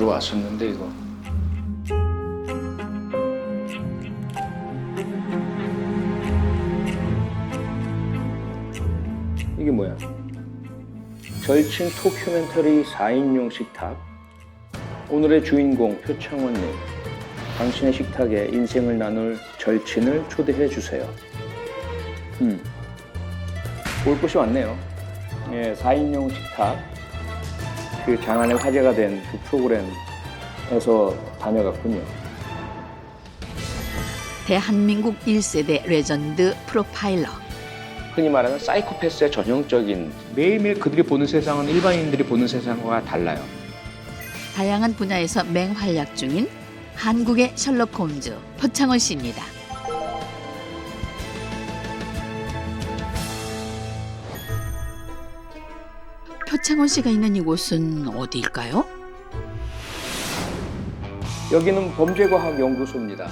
들어왔었는데 이거. 이게 뭐야? 절친 토큐멘터리 4인용 식탁. 오늘의 주인공 표창원님. 당신의 식탁에 인생을 나눌 절친을 초대해 주세요. 볼 곳이 왔네요. 예, 4인용 식탁. 그 장안의 화제가 된 그 프로그램에서 다녀갔군요. 대한민국 1세대 레전드 프로파일러. 흔히 말하는 사이코패스의 전형적인 매일매일 그들이 보는 세상은 일반인들이 보는 세상과 달라요. 다양한 분야에서 맹활약 중인 한국의 셜록 홈즈 표창원 씨입니다. 표창원 씨가 있는 이곳은 어디일까요? 여기는 범죄과학연구소입니다.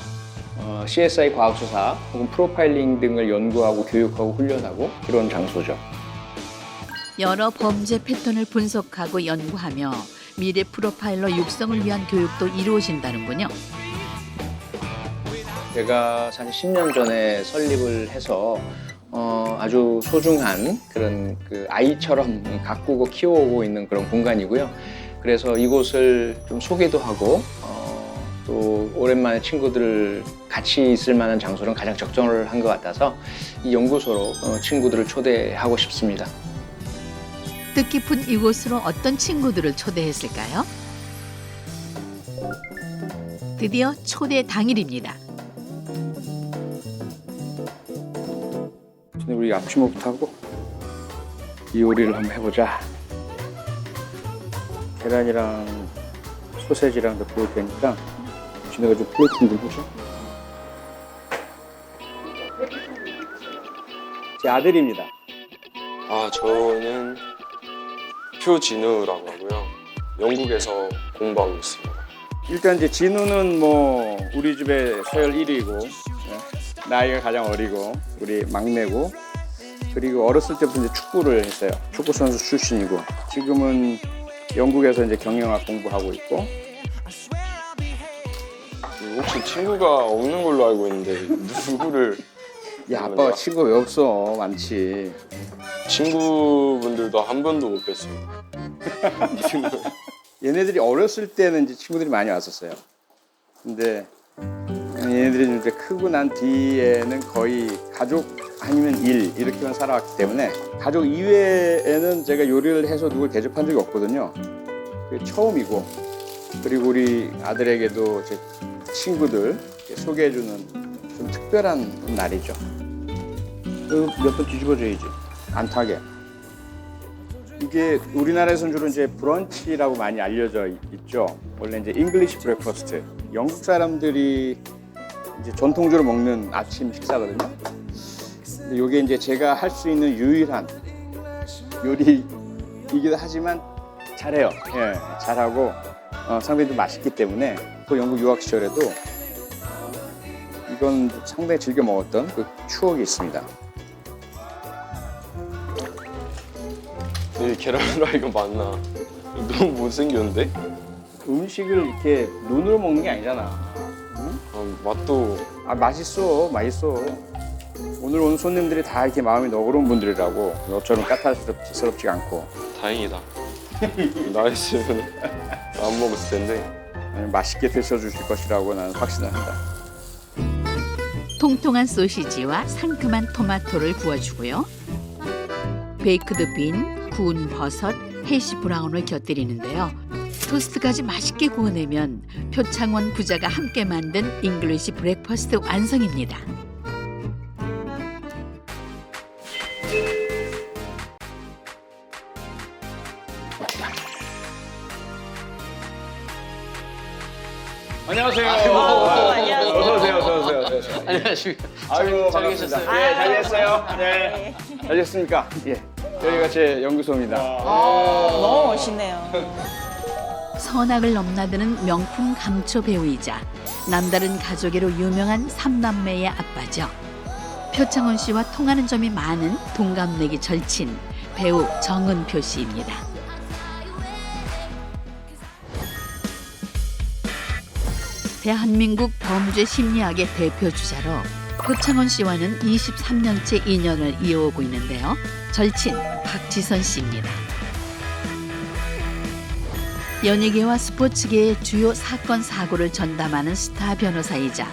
CSI 과학수사 혹은 프로파일링 등을 연구하고 교육하고 훈련하고 그런 장소죠. 여러 범죄 패턴을 분석하고 연구하며 미래 프로파일러 육성을 위한 교육도 이루어진다는군요. 제가 사실 10년 전에 설립을 해서 아주 소중한 그런 그 아이처럼 가꾸고 키워오고 있는 그런 공간이고요. 그래서 이곳을 좀 소개도 하고 또 오랜만에 친구들 같이 있을 만한 장소는 가장 적절한 것 같아서 이 연구소로 친구들을 초대하고 싶습니다. 뜻깊은 이곳으로 어떤 친구들을 초대했을까요? 드디어 초대 당일입니다. 우리 아침부터 하고 이 요리를 한번 해보자. 계란이랑 소세지랑 다 구울 테니까 내가 좀 플레이팅 좀 해줘. 제 아들입니다. 저는 표진우라고 하고요. 영국에서 공부하고 있습니다. 일단 이제 진우는 뭐 우리 집에 서열 1위고 나이가 가장 어리고 우리 막내고 그리고 어렸을 때부터 이제 축구를 했어요. 축구 선수 출신이고 지금은 영국에서 이제 경영학 공부하고 있고. 혹시 친구가 없는 걸로 알고 있는데 누구를? 야, 아빠가 친구가 왜 없어? 많지. 친구분들도 한 번도 못 뵀어요. 얘네들이 어렸을 때는 이제 친구들이 많이 왔었어요. 근데 얘네들이 이제 크고 난 뒤에는 거의 가족 아니면 일 이렇게만 살아왔기 때문에 가족 이외에는 제가 요리를 해서 누굴 대접한 적이 없거든요. 그게 처음이고 그리고 우리 아들에게도 제 친구들 소개해주는 좀 특별한 날이죠. 몇 번 뒤집어줘야지. 안 타게. 이게 우리나라에서는 주로 이제 브런치라고 많이 알려져 있죠. 원래 이제 잉글리시 브렉퍼스트. 영국 사람들이 이제 전통적으로 먹는 아침 식사거든요. 근데 이게 이제 제가 할 수 있는 유일한 요리이기도 하지만 잘해요. 예, 잘하고 상당히 좀 맛있기 때문에 또 영국 유학 시절에도 이건 상당히 즐겨 먹었던 그 추억이 있습니다. 이 계란 후라이가 맞나? 너무 못생겼는데? 음식을 이렇게 눈으로 먹는 게 아니잖아. 맛도 맛있어. 오늘 온 손님들이 다 이렇게 마음이 너그러운 분들이라고. 너처럼 까탈스럽지가 않고. 다행이다. 나였으면 안 먹었을 텐데. 맛있게 드셔주실 것이라고 나는 확신을 한다. 통통한 소시지와 상큼한 토마토를 구워주고요. 베이크드 빈, 구운 버섯, 해시 브라운을 곁들이는데요. 토스트까지 맛있게 구워내면 표창원 부자가 함께 만든 잉글리시 브렉퍼스트 완성입니다. 안녕하세요. 안녕하세요. 어서 오세요. 안녕하십니까. 아이고 잘 반갑습니다. 계셨어요? 예, 잘 지냈어요? 네. 잘 지냈습니까? 예. 여기가 제 연구소입니다. 너무 멋있네요. 선악을 넘나드는 명품 감초 배우이자 남다른 가족애로 유명한 삼남매의 아빠죠. 표창원 씨와 통하는 점이 많은 동갑내기 절친 배우 정은표 씨입니다. 대한민국 범죄 심리학의 대표 주자로 표창원 씨와는 23년째 인연을 이어오고 있는데요. 절친 박지선 씨입니다. 연예계와 스포츠계의 주요 사건 사고를 전담하는 스타 변호사이자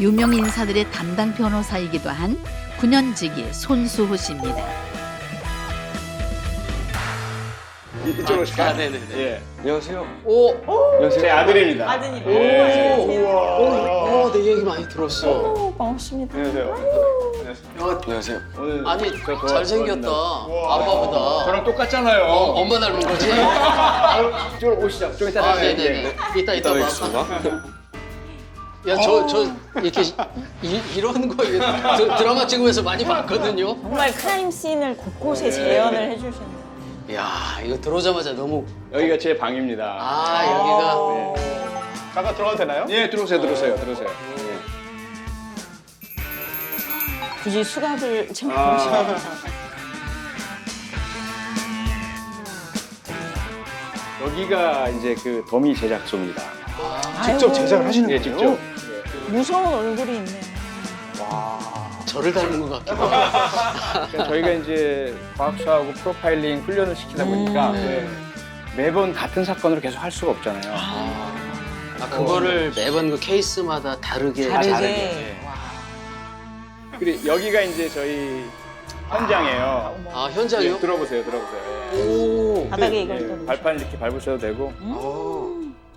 유명 인사들의 담당 변호사이기도 한 9년지기 손수호 씨입니다. 이쪽으로 오실까요? 네네네. 예. 안녕하세요. 오, 제 아들입니다. 아드님. 내 얘기 많이 들었어. 오, 반갑습니다. 안녕하세요. 안녕하세요. 오늘 아니 저 잘생겼다. 도와준다. 아빠보다. 저랑 똑같잖아요. 엄마 닮은 거지? 이쪽으로 오시죠. 좀 이따 아, 다시 네네네. 이따 이따 봐. 뵙겠습니다. 야, 저 이렇게 이런 거 드라마 찍으면서 많이 봤거든요. 정말 크라임 씬을 곳곳에 재현을 해주시는. 야, 이거 들어오자마자 너무 여기가 제 방입니다. 여기가 네. 잠깐 들어가도 되나요? 예, 들어오세요. 들어오세요. 굳이 수갑을 좀 아. 보시면. 여기가 이제 그 더미 제작소입니다. 직접 제작을 하시는 예, 거예요? 직접. 무서운 얼굴이 있네요. 저를 닮은 것 같기도 하고. 그러니까 저희가 이제 과학수하고 프로파일링 훈련을 시키다 보니까 매번 같은 사건으로 계속 할 수가 없잖아요. 그거를 매번 그 케이스마다 다르게. 다르게. 그리고 여기가 이제 저희 현장이에요. 현장이요? 예, 들어보세요. 예. 오. 바닥에 이걸 예, 또. 발판 이렇게 밟으셔도 되고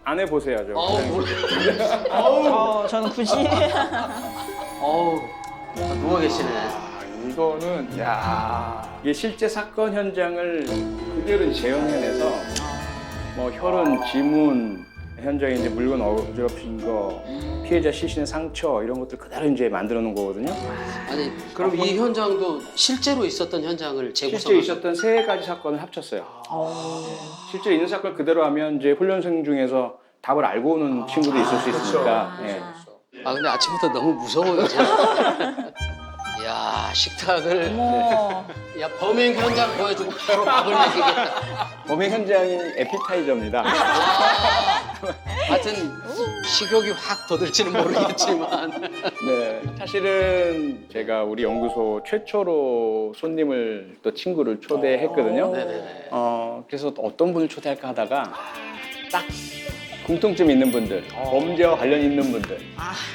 안에 보세요. 저. 몰라. 저는 굳이. 누워 계시네. 이거는 이게 실제 사건 현장을 그대로 재현해내서 뭐 혈흔, 지문, 현장에 이제 물건 어지럽힌 거, 피해자 시신의 상처 이런 것들 그대로 이제 만들어 놓은 거거든요. 아니, 그럼 이 현장도 실제로 있었던 현장을 재구성한 실제 있었던 세 가지 사건을 합쳤어요. 실제 있는 사건을 그대로 하면 이제 훈련생 중에서 답을 알고 오는 친구도 있을 수 있으니까. 예. 근데 아침부터 너무 무서워요. 야, 식탁을. 어머. 야, 범행 현장 보여주고 바로 밥을 먹이겠다. 범행 현장이 에피타이저입니다. 하여튼 식욕이 확 돋을지는 모르겠지만. 네, 사실은 제가 우리 연구소 최초로 손님을 또 친구를 초대했거든요. 네네네. 그래서 또 어떤 분을 초대할까 하다가 딱 공통점 있는 분들, 범죄와 관련 있는 분들.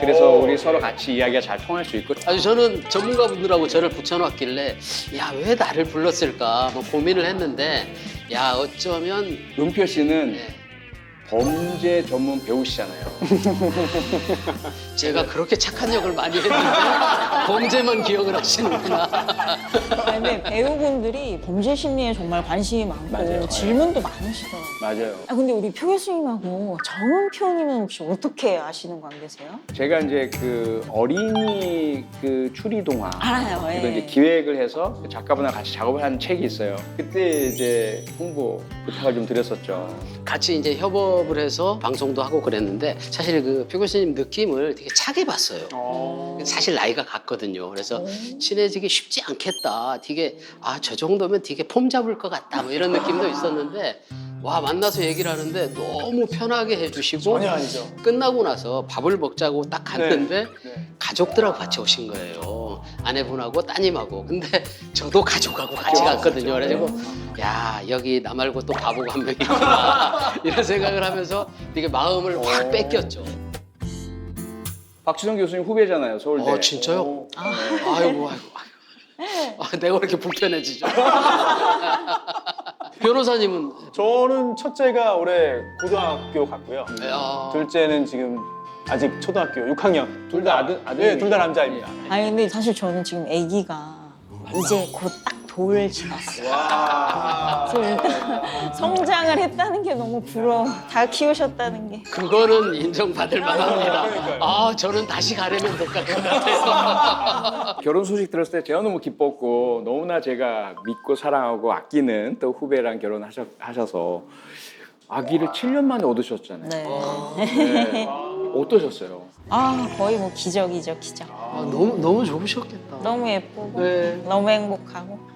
그래서 우리 서로 같이 이야기가 잘 통할 수 있고. 아니, 저는 전문가분들하고 저를 붙여놨길래 야, 왜 나를 불렀을까 뭐 고민을 했는데 야, 어쩌면 은표 씨는 네, 범죄 전문 배우시잖아요. 제가 그렇게 착한 역을 많이 했는데 범죄만 기억을 하시는구나. 근데 배우분들이 범죄 심리에 정말 관심이 많고 맞아요. 질문도 많으시더라고요. 맞아요. 근데 우리 표 교수님하고 정은표님은 혹시 어떻게 아시는 관계세요? 제가 이제 그 어린이 그 추리 동화 알아요. 예. 이거 이제 기획을 해서 그 작가분하고 같이 작업을 한 책이 있어요. 그때 이제 홍보 부탁을 좀 드렸었죠. 같이 이제 협업을 해서 방송도 하고 그랬는데 사실 그 표 교수님 느낌을 되게 차게 봤어요. 사실 나이가 같거든요. 그래서 친해지기 쉽지 않겠다. 되게 저 정도면 되게 폼 잡을 것 같다. 뭐 이런 느낌도 있었는데 와, 만나서 얘기를 하는데 너무 편하게 해주시고 전혀 아니죠. 끝나고 나서 밥을 먹자고 딱 갔는데 가족들하고 같이 오신 거예요. 아내분하고 따님하고. 근데 저도 가족하고 같이 갔거든요. 그래가지고 야, 여기 나 말고 또 바보가 한 명 있구나 이런 생각을 하면서 되게 마음을 확 뺏겼죠. 박지성 교수님 후배잖아요, 서울대. 진짜요? 아이고. 내가 왜 이렇게 불편해지죠? 변호사님은 저는 첫째가 올해 고등학교 갔고요. 야, 둘째는 지금 아직 초등학교 6학년. 둘 다 아들? 네, 둘 다 남자입니다. 아니 근데 사실 저는 지금 아기가 이제 곧 딱 돌 지났어요. 그래서 일단 성장을 했다는 게 너무 부러워. 다 키우셨다는 게. 그거는 인정받을 만합니다. 저는 다시 가려면 못 갈 것 같아요. 결혼 소식 들었을 때 제가 너무 기뻤고 너무나 제가 믿고 사랑하고 아끼는 또 후배랑 결혼하셔서 아기를 7년 만에 얻으셨잖아요. 네. 네. 어떠셨어요? 거의 뭐 기적이죠, 기적. 너무 좋으셨겠다. 너무 예쁘고 네. 너무 행복하고.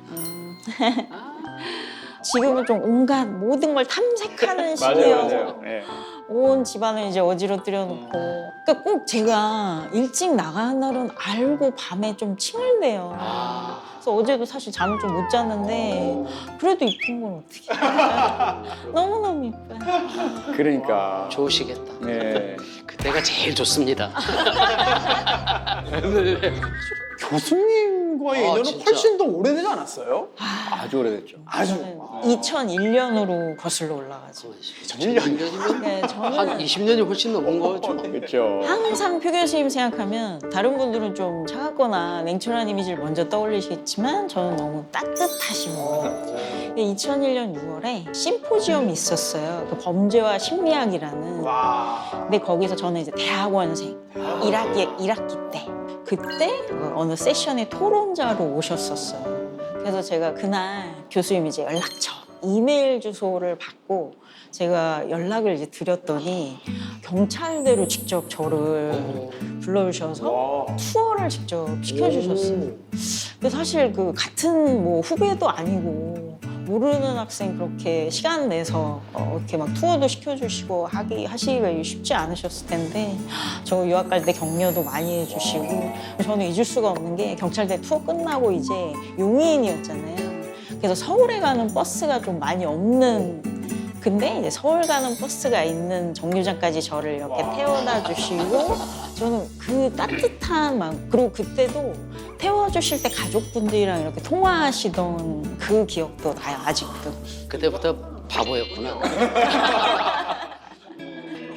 지금은 좀 온갖 모든 걸 탐색하는 시기여서 예. 온 집안을 이제 어지러뜨려 놓고 그러니까 꼭 제가 일찍 나가는 날은 알고 밤에 좀 침을 내요. 그래서 어제도 사실 잠을 좀 못 잤는데 그래도 이쁜 걸 어떻게 너무너무 이뻐요. 그러니까. 좋으시겠다. 예. 그때가 제일 좋습니다. 교수님과의 아, 인연은 진짜. 훨씬 더 오래되지 않았어요? 아주 오래됐죠. 아주. 2001년으로 거슬러 올라가죠. 20년이면 네, 한 저는 20년이 훨씬 넘은 거죠. 그렇죠. 항상 표 교수님 생각하면 다른 분들은 좀 차갑거나 냉철한 이미지를 먼저 떠올리시겠지만 저는 너무 따뜻하신 분. 2001년 6월에 심포지엄이 있었어요. 그 범죄와 심리학이라는. 와. 근데 거기서 저는 이제 대학원생 1학기 때 그때 어느 세션에 토론자로 오셨었어요. 그래서 제가 그날 교수님 이제 연락처, 이메일 주소를 받고 제가 연락을 이제 드렸더니 경찰대로 직접 저를 불러주셔서 와. 투어를 직접 시켜주셨어요. 근데 사실 그 같은 뭐 후배도 아니고 모르는 학생 그렇게 시간 내서 이렇게 막 투어도 시켜주시고 하시기가 쉽지 않으셨을 텐데 저 유학 갈 때 격려도 많이 해주시고 저는 잊을 수가 없는 게 경찰대 투어 끝나고 이제 용인이었잖아요. 그래서 서울에 가는 버스가 좀 많이 없는 근데 이제 서울 가는 버스가 있는 정류장까지 저를 이렇게 태워다 주시고 저는 그 따뜻한 마음 그리고 그때도 태워주실 때 가족분들이랑 이렇게 통화하시던 그 기억도 나요 아직도. 그때부터 바보였구나.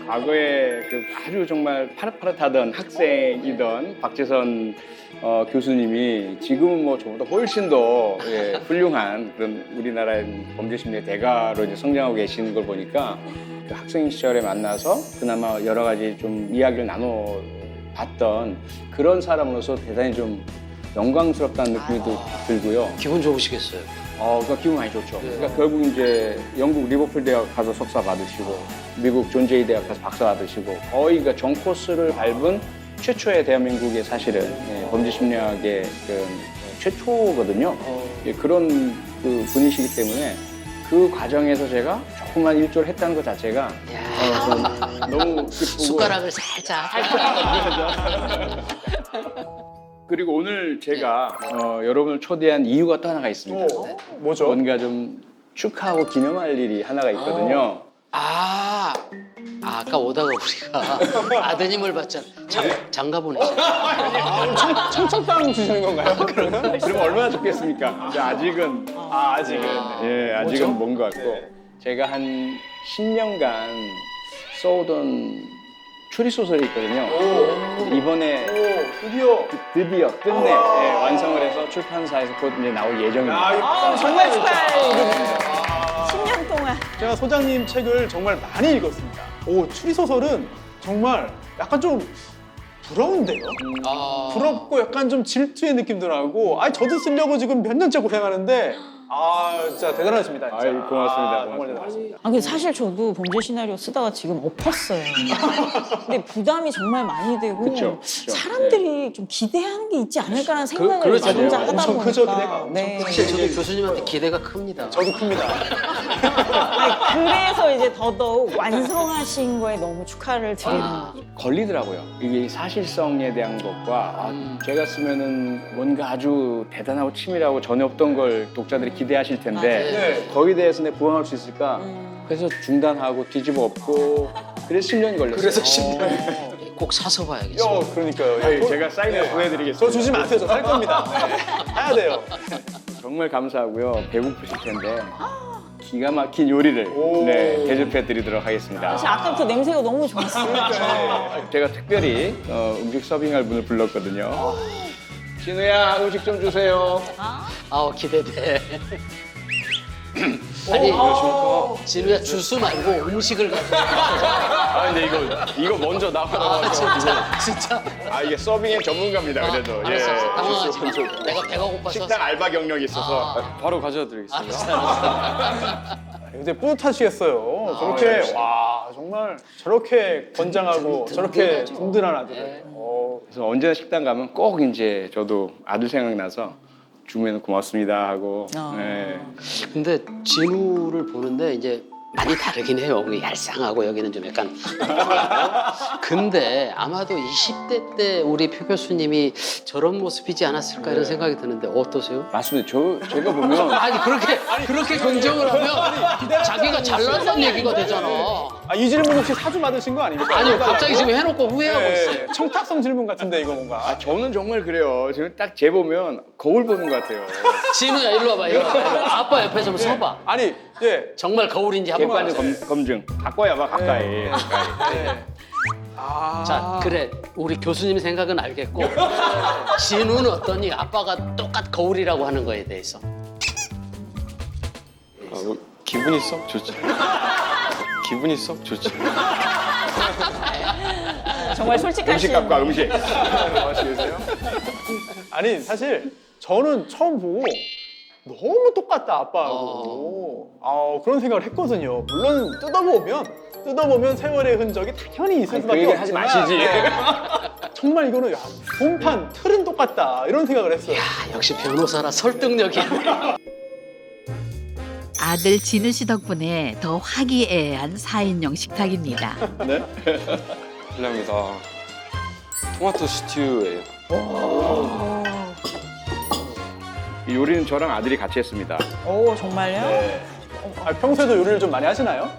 과거에 그 아주 정말 파릇파릇하던 학생이던 박재선 교수님이 지금은 뭐 저보다 훨씬 더 훌륭한 그런 우리나라의 범죄심리의 대가로 이제 성장하고 계시는 걸 보니까 그 학생 시절에 만나서 그나마 여러 가지 좀 이야기를 나눠봤던 그런 사람으로서 대단히 좀 영광스럽다는 느낌이 들고요. 기분 좋으시겠어요. 그러니까 기분 많이 좋죠. 그러니까 결국 이제 영국 리버풀 대학 가서 석사 받으시고 미국 존 제이 대학 가서 박사 받으시고 거의 그러니까 전 코스를 밟은 최초의 대한민국의 사실은 범죄 심리학의 그 최초거든요. 그런 그 분이시기 때문에 그 과정에서 제가 조그만 일조를 했다는 것 자체가 좀 너무 기쁘고 숟가락을 살짝. 그리고 오늘 제가 여러분을 초대한 이유가 또 하나가 있습니다. 뭐죠? 뭔가 좀 축하하고 기념할 일이 하나가 있거든요. 아까 오다가 우리가 아드님을 받자 장가 보냈잖아요. 청첩장 주시는 건가요? 그러면? 그러면 얼마나 좋겠습니까? 근데 아직은 아직은. 예, 아직은 뭐죠? 먼 것 같고 제가 한 10년간 써오던 추리 소설이 있거든요. 이번에 드디어 끝내 완성을 해서 출판사에서 곧 이제 나올 예정입니다. 정말 축하드립니다. 10년 동안. 제가 소장님 책을 정말 많이 읽었습니다. 추리소설은 정말 약간 좀 부러운데요? 부럽고 약간 좀 질투의 느낌도 나고 저도 쓰려고 지금 몇 년째 고생하는데 진짜 대단하십니다. 진짜. 아이, 고맙습니다. 정말 고맙습니다. 대단하십니다. 근데 사실 저도 범죄 시나리오 쓰다가 지금 엎었어요. 근데 부담이 정말 많이 되고 그쵸. 사람들이 좀 기대하는 게 있지 않을까라는 생각을 그렇죠. 저 혼자 맞아요. 하다 엄청 크죠, 기대가. 보니까. 엄청 네. 사실 저도 교수님한테 기대가 큽니다. 저도 큽니다. 그래서 이제 더더욱 완성하신 거에 너무 축하를 드리는 거죠. 걸리더라고요. 이게 사실성에 대한 것과 제가 쓰면은 뭔가 아주 대단하고 치밀하고 전혀 없던 걸 독자들이 기대하실 텐데 네. 거기에 대해서 내가 부응할 수 있을까? 그래서 중단하고 뒤집어 엎고 그래서 10년이 걸렸어요. 그래서 10년. 꼭 사서 봐야겠어요. 그러니까요. 제가 사인을 보내드리겠습니다. 저 주지 마세요. 저 살 겁니다. 사야 돼요. 정말 감사하고요. 배고프실 텐데 기가 막힌 요리를 대접해드리도록 하겠습니다. 사실 아까부터 냄새가 너무 좋았어요. 제가 특별히 음식 서빙할 분을 불렀거든요. 진우야 음식 좀 주세요. 기대돼. 아니, 진우야 주스 말고 음식을 가져와. 근데 이거 먼저 나와가지고 진짜. 이게 서빙의 전문가입니다. 그래도 알았어. 당황하지 마. 내가 배가 고파서. 식당 알바 경력이 있어서 바로 가져드리겠습니다. 알았어. 이제 뿌듯하시겠어요. 저렇게 정말 저렇게 건장하고 저렇게 든든한 아들을. 그래서 언제나 식당 가면 꼭 이제 저도 아들 생각나서 주면 고맙습니다 하고. 아. 네. 근데 진우를 보는데 이제 많이 다르긴 해요. 얄쌍하고 여기는 좀 약간. 근데 아마도 20대 때 우리 표 교수님이 저런 모습이지 않았을까 이런 생각이 드는데 어떠세요? 맞습니다. 제가 보면 아니 그렇게 긍정을 하면 자기가 잘났다는 얘기가 되잖아. 이 질문 혹시 사주 받으신 거 아닙니까? 아니요, 갑자기 지금 해놓고 후회하고 네, 있어요. 청탁성 질문 같은데 이거 뭔가. 저는 정말 그래요. 지금 딱 재 보면 거울 보는 것 같아요. 진우야 일로 와봐, 일로 와봐. 아빠 옆에 좀 서봐. 아니, 예. 정말 거울인지 한번 객관적 봐봐. 검증. 바꿔야 봐 가까이. 네. 자, 그래. 우리 교수님 생각은 알겠고 진우는 어떠니? 아빠가 똑같 거울이라고 하는 거에 대해서. 뭐 기분이 썩 좋지. 기분이 썩 좋지. 정말 솔직하신. 음식값과 음식. 맛있으세요? 아니, 사실 저는 처음 보고 너무 똑같다, 아빠하고. 그런 생각을 했거든요. 물론 뜯어보면 세월의 흔적이 당연히 있을 그 수밖에 얘기를 하지 없지만 마시지. 정말 이거는 본판, 틀은 똑같다 이런 생각을 했어요. 역시 변호사라 설득력이 있네. 아들 진우 씨 덕분에 더 화기애애한 4인용 식탁입니다. 실례합니다. 토마토 스튜예요. 이 요리는 저랑 아들이 같이 했습니다. 오, 정말요? 네. 평소에도 요리를 좀 많이 하시나요?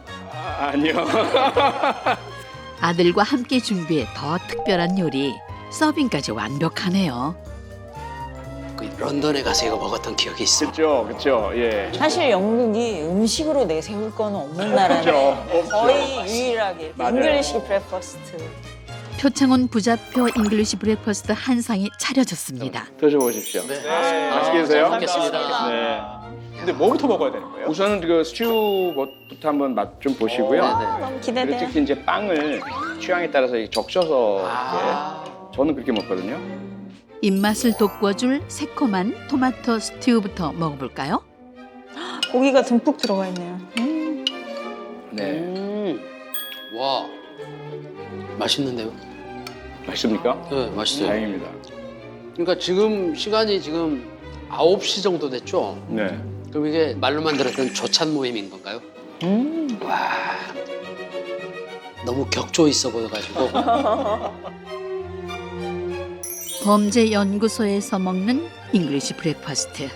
아니요. 아들과 함께 준비해 더 특별한 요리. 서빙까지 완벽하네요. 그 런던에 가서 이거 먹었던 기억이 있어. 그렇죠. 예. 사실 영국이 음식으로 내세울 거는 없는 나라인데 그렇죠. 거의 유일하게 맞아요. 잉글리시 브렉퍼스트. 표창원 부자표 잉글리시 브렉퍼스트 한 상이 차려졌습니다. 드셔보십시오. 네. 맛있게 드세요. 잘 먹겠습니다. 네. 근데 뭐부터 먹어야 되는 거예요? 우선은 그 스튜부터 한번 맛 좀 보시고요. 네네. 너무 그리고 기대돼요. 특히 이제 빵을 취향에 따라서 이렇게 적셔서 아. 이렇게 저는 그렇게 먹거든요. 입맛을 돋궈줄 새콤한 토마토 스튜부터 먹어볼까요? 고기가 듬뿍 들어가 있네요. 네. 와. 맛있는데요? 맛있습니까? 네, 맛있어요. 다행입니다. 그러니까 지금 시간이 지금 9시 정도 됐죠? 네. 그럼 이게 말로만 들었던 조찬 모임인 건가요? 와. 너무 격조 있어 보여가지고. 범죄연구소에서 먹는 잉글리시 브렉퍼스트.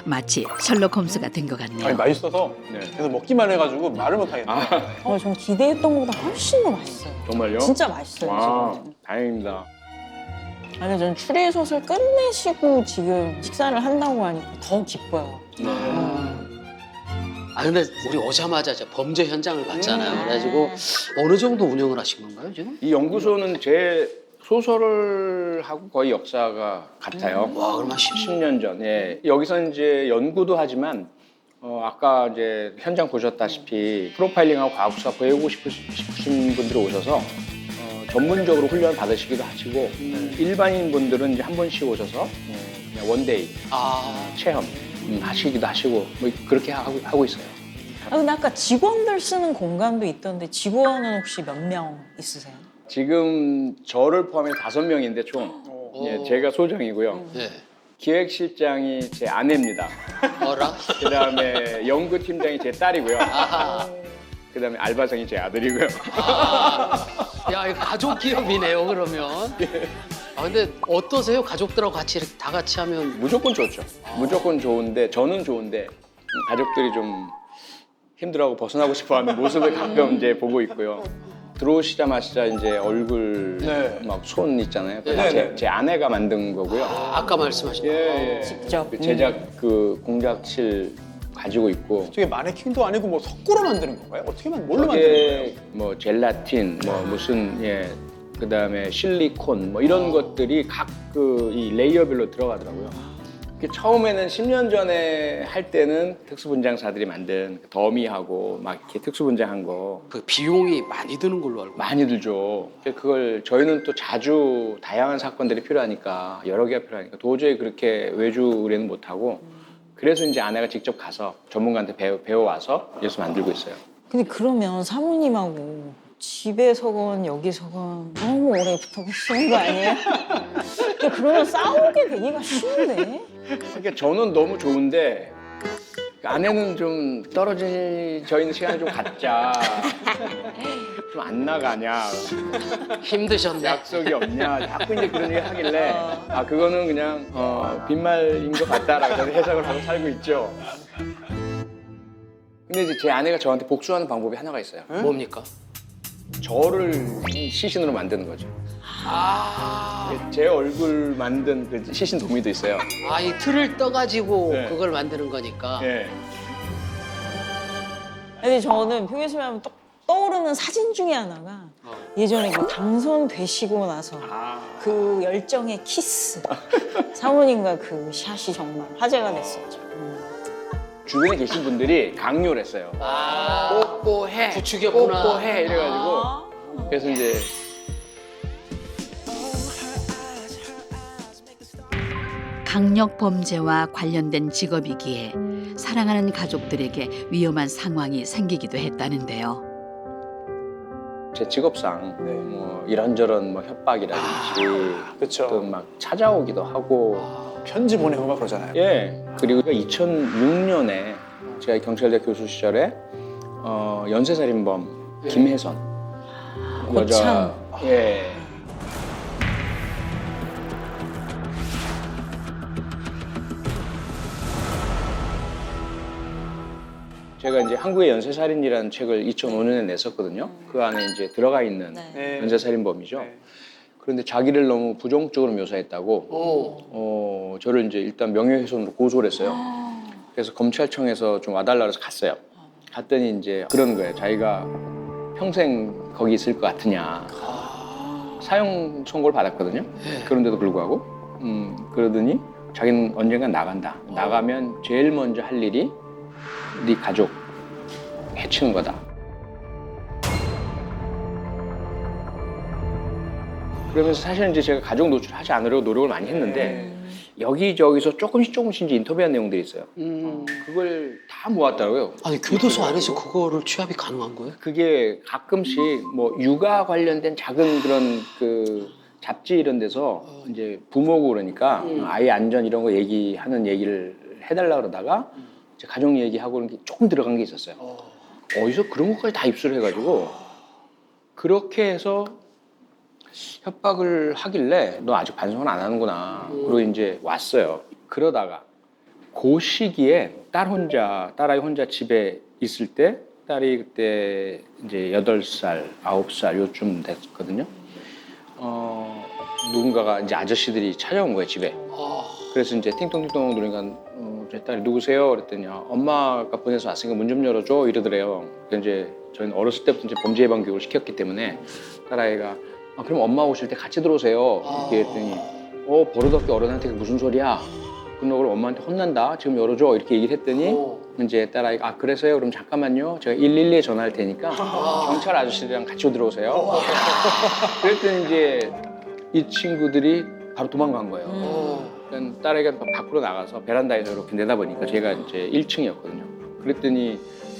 마치 셜록 홈스가 된 것 아니, 같네요. 맛있어서 네. 계속 먹기만 해가지고 말을 못 하겠네요. 전 기대했던 것보다 훨씬 더 맛있어요. 정말요? 진짜 맛있어요, 와, 지금. 다행입니다. 아니, 저는 추리소설 끝내시고 지금 식사를 한다고 하니까 더 기뻐요. 아 근데 우리 오자마자 저 범죄 현장을 봤잖아요. 그래가지고 어느 정도 운영을 하신 건가요 지금? 이 연구소는 제 소설을 하고 거의 역사가 같아요. 와 그러면 10년 전. 예. 여기서 이제 연구도 하지만 아까 이제 현장 보셨다시피 프로파일링하고 과학수사 배우고 싶으신 분들이 오셔서 전문적으로 훈련 받으시기도 하시고 일반인 분들은 이제 한 번씩 오셔서 그냥 원데이 체험 하시기도 하시고 뭐 그렇게 하고 있어요. 근데 아까 직원들 쓰는 공간도 있던데 직원은 혹시 몇 명 있으세요? 지금 저를 포함해 5명인데 총 예, 제가 소장이고요. 네. 기획실장이 제 아내입니다. 어라? 그다음에 연구팀장이 제 딸이고요. 아하. 그다음에 알바생이 제 아들이고요. 야 이거 가족 기업이네요 그러면. 아 근데 어떠세요? 가족들하고 같이 이렇게 다 같이 하면 무조건 좋죠. 무조건 좋은데 저는 좋은데 가족들이 좀 힘들어하고 벗어나고 싶어하는 모습을 가끔 이제 보고 있고요. 들어오시자마자 이제 얼굴 네. 막 손 있잖아요. 네. 제 아내가 만든 거고요. 아까 말씀하신 예, 예. 직접. 그 제작 그 공작실 가지고 있고 저게 마네킹도 아니고 뭐 석고로 만드는 건가요? 뭘로 만드는 거예요? 저게 뭐 젤라틴 뭐 무슨 그다음에 실리콘 뭐 이런 것들이 각 그 이 레이어별로 들어가더라고요. 처음에는 10년 전에 할 때는 특수분장사들이 만든 더미하고 막 이렇게 특수분장한 거 그 비용이 많이 드는 걸로 알고. 많이 들죠. 그걸 저희는 또 자주 다양한 사건들이 필요하니까 여러 개가 필요하니까 도저히 그렇게 외주 의뢰는 못 하고 그래서 이제 아내가 직접 가서 전문가한테 배워와서 예수 만들고 있어요. 근데 그러면 사모님하고 집에서건 여기서건 너무 오래 붙어 계시는 거 아니에요? 그러면 싸우게 되기가 쉬운데? 그러니까 저는 너무 좋은데 그 아내는 좀 떨어져 있는 시간을 좀 갖자. 좀 안 나가냐. 힘드셨네. 약속이 없냐. 자꾸 이제 그런 얘기 하길래 아 그거는 그냥 빈말인 것 같다라고 저는 해석을 하고 살고 있죠. 근데 이제 제 아내가 저한테 복수하는 방법이 하나가 있어요. 뭡니까? 저를 시신으로 만드는 거죠. 제 얼굴 만든 그 시신 도미도 있어요. 아, 이 틀을 떠가지고 네. 그걸 만드는 거니까. 예. 근데 저는 표 교수님 하면 떠오르는 사진 중에 하나가 예전에 그 당선되시고 나서 그 열정의 키스. 사모님과 그 샷이 정말 화제가 됐었죠. 주변에 계신 분들이 강요를 했어요. 뽀뽀해. 부추겼구나. 뽀뽀해. 이래가지고. 그래서 이제 강력 범죄와 관련된 직업이기에 사랑하는 가족들에게 위험한 상황이 생기기도 했다는데요. 제 직업상 뭐 이런저런 뭐 협박이라든지 그쵸. 또 막 찾아오기도 하고 편지 보내고 막 그러잖아요. 예. 그리고 2006년에 제가 경찰대 교수 시절에 연쇄살인범 김혜선 여자 예. 제가 이제 한국의 연쇄살인이라는 책을 2005년에 냈었거든요. 그 안에 이제 들어가 있는 네. 연쇄살인범이죠. 네. 그런데 자기를 너무 부정적으로 묘사했다고 저를 이제 일단 명예훼손으로 고소를 했어요. 그래서 검찰청에서 좀 와달라 그래서 갔어요. 갔더니 이제 그러는 거예요. 자기가 평생 거기 있을 것 같으냐. 사형 선고를 받았거든요. 그런데도 불구하고 그러더니 자기는 언젠간 나간다. 나가면 제일 먼저 할 일이 네 가족 해치는 거다. 그러면서 사실은 이제 제가 가족 노출하지 않으려고 노력을 많이 했는데 여기저기서 조금씩 이제 인터뷰한 내용들이 있어요. 그걸 다 모았더라고요. 아니, 교도소 안에서 그거를 취합이 가능한 거예요? 그게 가끔씩 뭐 육아 관련된 작은 그런 그 잡지 이런 데서 이제 부모고 그러니까 아이 안전 이런 거 얘기를 해달라 그러다가 이제 가족 얘기하고 그런 게 조금 들어간 게 있었어요. 어디서 그런 것까지 다 입수를 해가지고 그렇게 해서 협박을 하길래 너 아직 반성을 안 하는구나. 그리고 이제 왔어요. 그러다가 그 시기에 딸아이 혼자 집에 있을 때 딸이 그때 이제 8살, 9살 요쯤 됐거든요. 누군가가 이제 아저씨들이 찾아온 거예요, 집에. 그래서 이제 띵동띵동 누르니까 제 딸이 누구세요? 그랬더니 엄마가 보내서 왔으니까 문 좀 열어줘 이러더래요. 그래서 이제 저희는 어렸을 때부터 이제 범죄 예방 교육을 시켰기 때문에 딸아이가 그럼 엄마 오실 때 같이 들어오세요. 이렇게 했더니 버릇없게 어른한테 무슨 소리야? 그럼 엄마한테 혼난다. 지금 열어줘. 이렇게 얘기를 했더니 이제 딸아이가 그래서요? 그럼 잠깐만요. 제가 112에 전화할 테니까 경찰 아저씨들이랑 같이 들어오세요. 그랬더니 이제 이 친구들이 바로 도망간 거예요. 그러니까 딸아이가 밖으로 나가서 베란다에서 이렇게 내다보니까 제가 이제 1층이었거든요. 그랬더니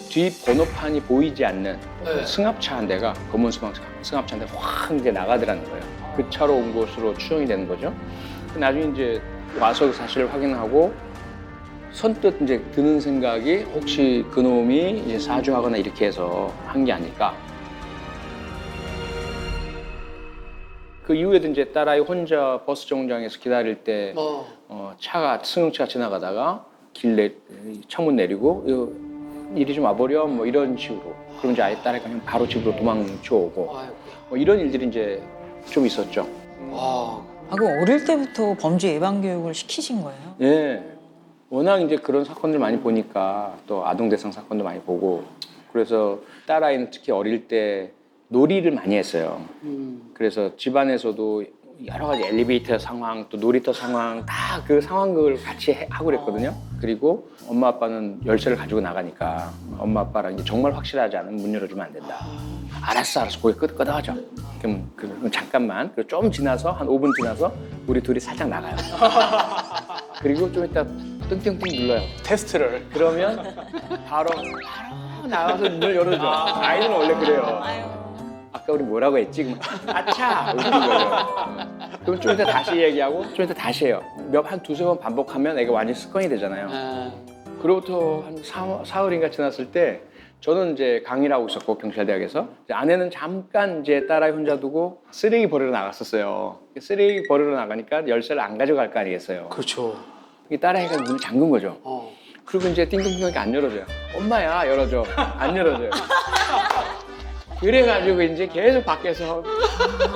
뒤 번호판이 보이지 않는 승합차 한 대가 검은 승합차 한 대가 확 이제 나가더라는 거예요. 그 차로 온 것으로 추정이 되는 거죠. 나중에 이제 와서 그 사실을 확인하고 선뜻 이제 드는 생각이 혹시 그 놈이 이제 사주하거나 이렇게 해서 한 게 아닐까. 그 이후에도 이제 딸아이 혼자 버스 정류장에서 기다릴 때 승용차가 지나가다가 창문 내리고 이리 좀 와버려 뭐 이런 식으로. 그럼 이제 아예 딸아이가 그냥 바로 집으로 도망쳐 오고 뭐 이런 일들이 이제 좀 있었죠. 그럼 어릴 때부터 범죄 예방 교육을 시키신 거예요? 예. 워낙 이제 그런 사건들 많이 보니까 또 아동 대상 사건도 많이 보고 그래서 딸아이는 특히 어릴 때 놀이를 많이 했어요. 그래서 집안에서도 여러 가지 엘리베이터 상황 또 놀이터 상황 다 그 상황극을 같이 하고 그랬거든요. 그리고 엄마 아빠는 열쇠를 가지고 나가니까 엄마 아빠랑 이제 정말 확실하지 않으면 문 열어주면 안 된다. 알았어 고개 끄덕하죠. 그럼 잠깐만 그리고 좀 지나서 한 5분 지나서 우리 둘이 살짝 나가요. 그리고 좀 이따 띵띵띵 눌러요. 테스트를. 그러면 바로 나가서 문을 열어줘. 아이들은 원래 그래요. 아까 우리 뭐라고 했지? 아차! 이러는 거예요. 그럼 좀 이따 다시 얘기하고 좀 이따 다시 해요. 한 두세 번 반복하면 애가 완전 습관이 되잖아요. 그로부터 한 사흘인가 지났을 때 저는 이제 강의를 하고 있었고 경찰대학에서 이제 아내는 잠깐 이제 딸아이 혼자 두고 쓰레기 버리러 나갔었어요. 쓰레기 버리러 나가니까 열쇠를 안 가져갈 거 아니겠어요. 그렇죠. 이 딸아이가 문을 잠근 거죠. 그리고 이제 띵동띵동 안 열어줘요. 엄마야 열어줘. 안 열어줘요. 그래가지고 이제 계속 밖에서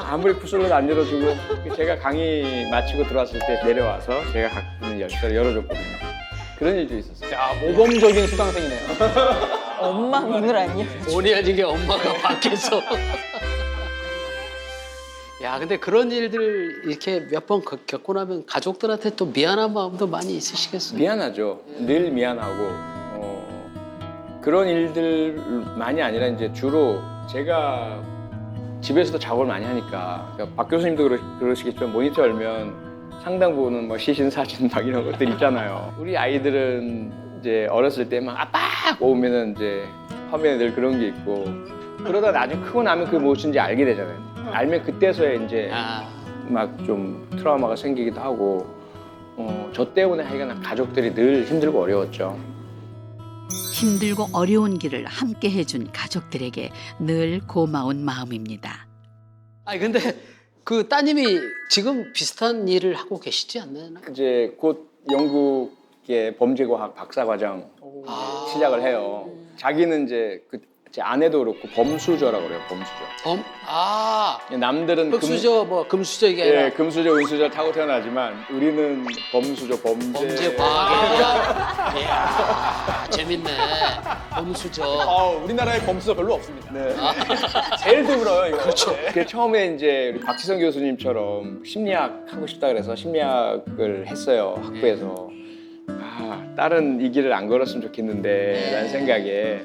아무리 구슬러도 안 열어주고 제가 강의 마치고 들어왔을 때 내려와서 제가 갖고 있는 열쇠를 열어줬거든요. 그런 일도 있었어요. 야, 모범적인 수강생이네요. 엄마 문을 안 열어. 본의 아니게 엄마가 밖에서. 야, 근데 그런 일들 이렇게 몇 번 겪고 나면 가족들한테 또 미안한 마음도 많이 있으시겠어요? 미안하죠. 늘 미안하고 그런 일들만이 아니라 이제 주로 제가 집에서도 작업을 많이 하니까 그러니까 박 교수님도 그러시겠지만 모니터 열면 상당 부분은 뭐 시신 사진 막 이런 것들 있잖아요. 우리 아이들은 이제 어렸을 때 막 아빠 오면은 이제 화면에 늘 그런 게 있고 그러다 나중에 크고 나면 그게 무엇인지 알게 되잖아요. 알면 그때서야 이제 막 좀 트라우마가 생기기도 하고 저 때문에 하여간 가족들이 늘 힘들고 어려웠죠. 힘들고 어려운 길을 함께 해준 가족들에게 늘 고마운 마음입니다. 아니 근데 그 따님이 지금 비슷한 일을 하고 계시지 않나요? 이제 곧 영국의 범죄과학 박사과정 시작을 해요. 자기는 이제 제 아내도 그렇고 범수저라고 그래요. 범수저. 남들은 흑수저 뭐 금수저 이게 아니라 금수저, 은수저 타고 태어나지만 우리는 범수저, 범죄 과학에 이야 재밌네. 범수저. 우리나라에 범수가 별로 없습니다. 네. 제일 드물어요, 이거. 그렇죠. 그 처음에 이제 우리 박지성 교수님처럼 심리학 하고 싶다 그래서 심리학을 했어요. 학부에서. 딸은 이 길을 안 걸었으면 좋겠는데 라는 생각에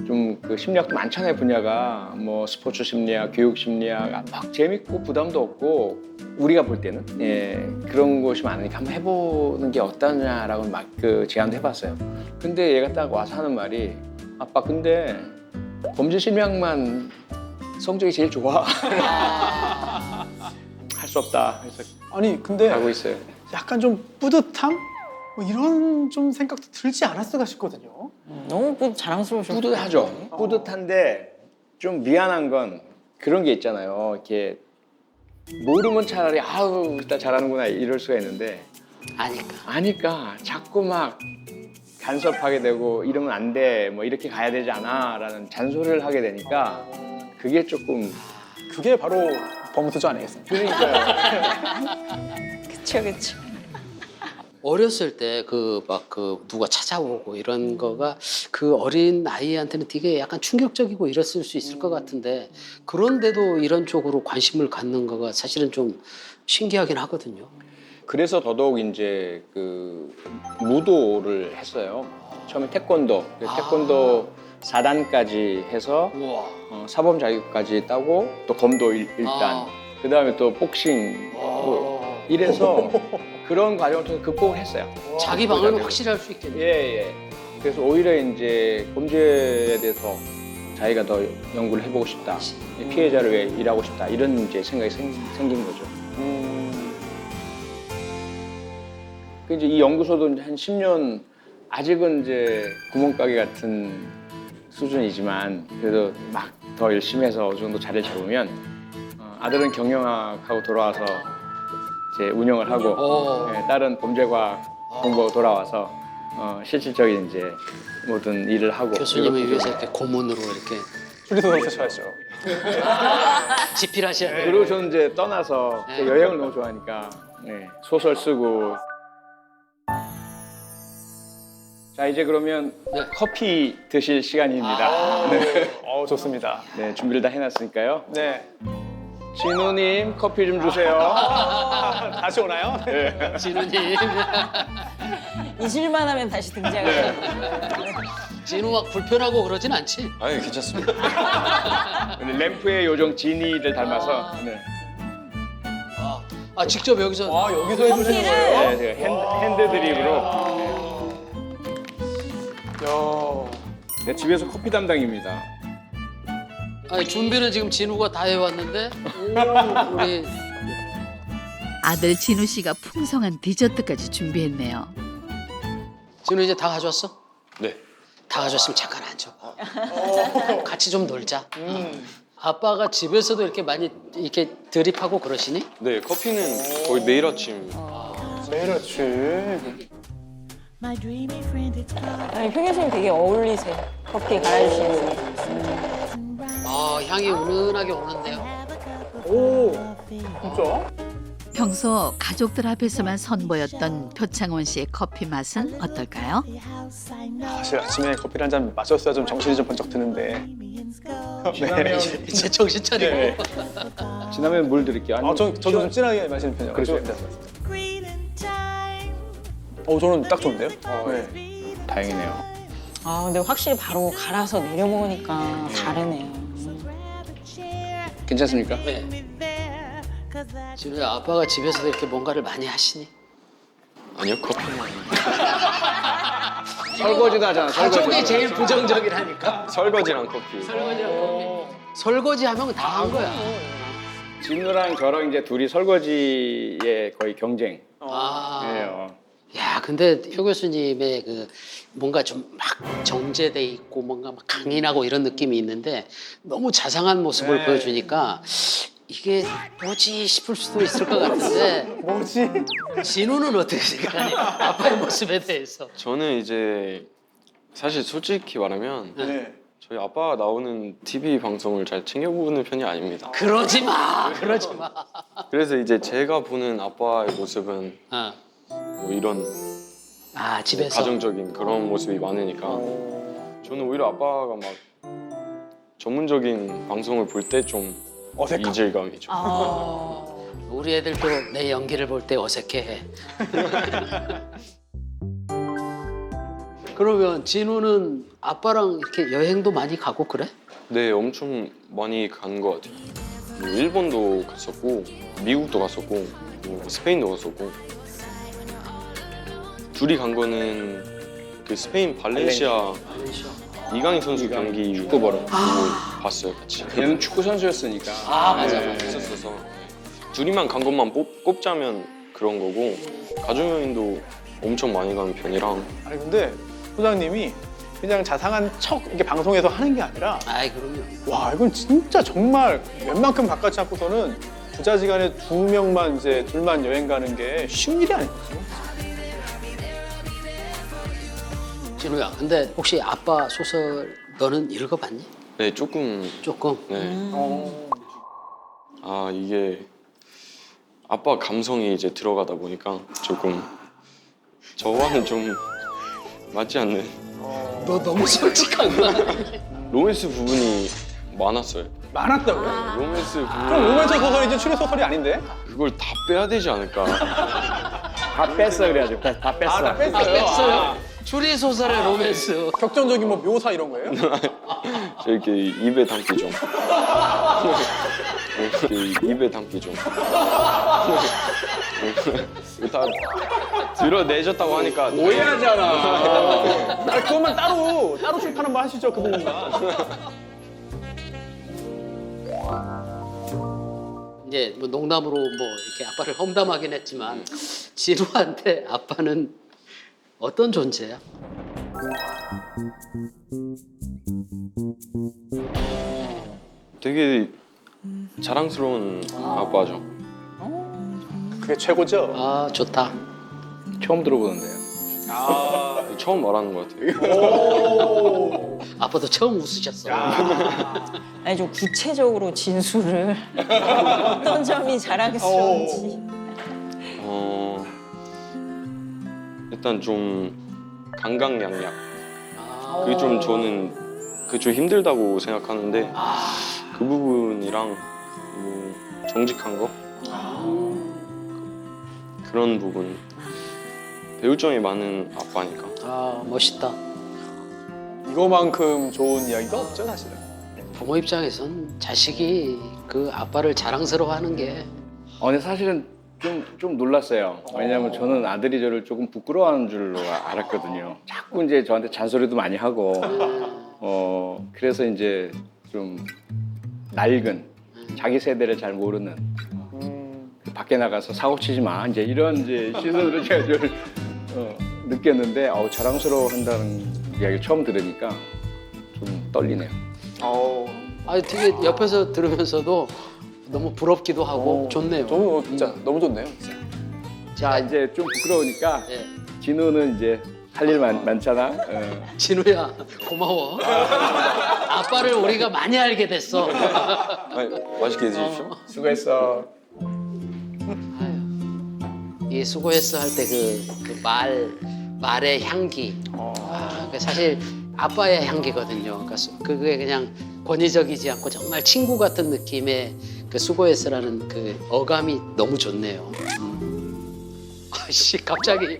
좀 그 심리학도 많잖아요. 분야가 뭐 스포츠 심리학, 교육 심리학 막 재밌고 부담도 없고 우리가 볼 때는 그런 곳이 많으니까 한번 해보는 게 어떠냐라고 막 그 제안도 해봤어요. 근데 얘가 딱 와서 하는 말이 아빠 근데 범죄 심리학만 성적이 제일 좋아. 할 수 없다. 그래서 아니, 근데 가고 있어요. 약간 좀 뿌듯함? 뭐 이런 좀 생각도 들지 않았을까 싶거든요. 너무 자랑스러우셨어요. 뿌듯하죠. 뿌듯한데 좀 미안한 건 그런 게 있잖아요. 이렇게 모르면 차라리 아우 일단 잘하는구나 이럴 수가 있는데 아니까 자꾸 막 간섭하게 되고 이러면 안 돼, 뭐 이렇게 가야 되지 않아라는 잔소리를 하게 되니까 그게 조금 그게 바로 범수저 아니겠습니까? 그러니까요. 그쵸. 어렸을 때 누가 찾아오고 이런 거가 그 어린 아이한테는 되게 약간 충격적이고 이랬을 수 있을 것 같은데 그런데도 이런 쪽으로 관심을 갖는 거가 사실은 좀 신기하긴 하거든요. 그래서 더더욱 이제 그 무도를 했어요. 처음에 태권도 4단까지 해서 사범 자격까지 따고 또 검도 1단 그 다음에 또 복싱 이래서 그런 과정을 통해서 극복을 했어요. 자기 방어는 확실히 할 수 있겠네요. 예. 그래서 오히려 이제 범죄에 대해서 자기가 더 연구를 해보고 싶다. 피해자를 위해 일하고 싶다. 이런 이제 생각이 생긴 거죠. 그 이제 이 연구소도 이제 한 10년 아직은 이제 구멍가게 같은 수준이지만 그래도 막 더 열심히 해서 어느 정도 자리를 잡으면 아들은 경영학하고 돌아와서 이제 운영을 하고 딸은 범죄과학 공부하고 돌아와서 실질적인 이제 모든 일을 하고 교수님을 위해서 이렇게 고문으로 이렇게 추리소설 쓰셔야죠. 집필하셔야 돼요. 그리고 저는 이제 떠나서 여행을 너무 좋아하니까 소설 쓰고 자 이제 그러면 커피 드실 시간입니다. 좋습니다. 네, 준비를 다 해놨으니까요. 네. 진우님 커피 좀 주세요. 다시 오나요? 네. 진우님. 잊을만 하면 다시 등장을. 진우 막 불편하고 그러진 않지? 아니 괜찮습니다. 램프의 요정 지니를 닮아서 네. 직접 여기서 여기서 해주시는 거예요? 네, 제가 핸드 드립으로 네, 집에서 커피 담당입니다. 준비는 지금 진우가 다 해왔는데 우리 아들 진우 씨가 풍성한 디저트까지 준비했네요. 진우 이제 다 가져왔어? 네. 다 가져왔으면 잠깐 앉아봐. 같이 좀 놀자. 아빠가 집에서도 이렇게 많이 이렇게 드립하고 그러시니? 네, 커피는 거의 매일 아침. 매일 아침. 아니, 표 교수님 되게 어울리세요. 커피 갈아주시는. 아, 향이 은은하게 오는데요. 오, 진짜? 평소 가족들 앞에서만 선보였던 표창원 씨의 커피 맛은 어떨까요? 사실 아침에 커피를 한 잔 마셨어야 좀 정신이 좀 번쩍 드는데. 지나면 이제 정신 차리고. 네. 지나면 물 드릴게요. 아니면 저도 좀 진하게 마시는 편이에요. 그렇죠. 저는 딱 좋은데요? 네. 다행이네요. 아, 근데 확실히 바로 갈아서 내려 먹으니까 다르네요. 괜찮습니까? 네. 진우야, 아빠가 집에서도 이렇게 뭔가를 많이 하시니? 아니요, 커피는. 설거지도 하잖아. 가족이 제일 부정적이라니까. 설거지랑 커피. 설거지랑 커피. 설거지 하면 다 한 거야. 진우랑 저랑 이제 둘이 설거지의 거의 경쟁이에요. 아. 야, 근데 표 교수님의 그 뭔가 좀 막 정제돼 있고 뭔가 막 강인하고 이런 느낌이 있는데 너무 자상한 모습을 네. 보여주니까 이게 뭐지 싶을 수도 있을 것 같은데 뭐지? 진우는 어떻게 생각하니? 아빠의 모습에 대해서. 저는 이제 사실 솔직히 말하면 네. 저희 아빠가 나오는 TV 방송을 잘 챙겨보는 편이 아닙니다. 그러지 마, 그러지 마. 그래서 이제 제가 보는 아빠의 모습은 어. 뭐 이런 아, 집에서. 가정적인 그런 모습이 많으니까 저는 오히려 아빠가 막 전문적인 방송을 볼 때 좀 어색함. 이질감이 좀. 우리 애들도 내 연기를 볼 때 어색해해. 그러면 진우는 아빠랑 이렇게 여행도 많이 가고 그래? 네, 엄청 많이 간 것 같아요. 뭐 일본도 갔었고, 미국도 갔었고, 뭐 스페인도 갔었고. 둘이 간 거는 그 스페인 발렌시아 이강인 선수 경기 축구 보러. 그거 봤어요, 같이. 얘는 축구 선수였으니까. 아, 맞아, 네, 맞아. 있었어서 둘이만 간 것만 꼽자면 그런 거고 가족 여행도 엄청 많이 가는 편이랑 아니 근데 소장님이 그냥 자상한 척 이렇게 방송에서 하는 게 아니라 아이, 그럼요. 와 이건 진짜 정말 웬만큼 바깥이 않고서는 부자지간에 둘만 여행 가는 게 쉬운 일이 아니거든요. 진우야, 근데 혹시 아빠 소설 너는 읽어봤니? 네, 조금 조금? 네. 아, 이게 아빠 감성이 이제 들어가다 보니까 조금 저와는 좀 맞지 않는 너 너무 솔직한 거 아니야? 로맨스 부분이 많았어요. 많았다고요? 로맨스 부분 그럼 로맨스 소설이지 추리 소설이 아닌데? 그걸 다 빼야 되지 않을까. 다 뺐어 그래야죠. 다 뺐어. 다 뺐어요. 뺐어요. 추리 소설의 로맨스. 격정적인 뭐 묘사 이런 거예요? 저 이렇게 입에 담기 좀. 이렇게 입에 담기 좀. 다 드러내줬다고 하니까 오해하잖아. 그것만 따로 출판 한번 하시죠 그 부분만. 이제 뭐 농담으로 뭐 이렇게 아빠를 험담하긴 했지만 진우한테 아빠는 어떤 존재야? 되게 자랑스러운 아빠죠. 그게 최고죠. 아, 좋다. 처음 들어보는데요. 처음 말하는 것 같아요. 아빠도 처음 웃으셨어. 아니 좀 구체적으로 진수를 어떤 점이 자랑스러운지. 일단 좀 강강약약. 아, 그게 좀 저는 그게 좀 힘들다고 생각하는데 그 부분이랑 뭐 정직한 거 그런 부분 배울 점이 많은 아빠니까. 아, 멋있다. 이거만큼 좋은 이야기가 없죠 사실은. 부모 입장에선 자식이 그 아빠를 자랑스러워하는 게 근데 사실은 좀 놀랐어요. 왜냐하면 저는 아들이 저를 조금 부끄러워하는 줄로 알았거든요. 자꾸 이제 저한테 잔소리도 많이 하고, 그래서 이제 좀 낡은 자기 세대를 잘 모르는 밖에 나가서 사고 치지 마. 이제 이런 이제 시선으로 제가 좀 느꼈는데 자랑스러워한다는 이야기를 처음 들으니까 좀 떨리네요. 아, 되게 옆에서 들으면서도 너무 부럽기도 하고 좋네요. 너무 진짜 너무 좋네요. 진짜. 자 이제 좀 부끄러우니까 예. 진우는 이제 할 일 많잖아. 진우야, 고마워. 아빠를 우리가 많이 알게 됐어. 맛있게 드십시오. 수고했어. 이 수고했어 할 때 말의 향기. 그게 사실 아빠의 향기거든요. 그러니까 그게 그냥 권위적이지 않고 정말 친구 같은 느낌의 그 수고했어라는 그 어감이 너무 좋네요. 아씨 갑자기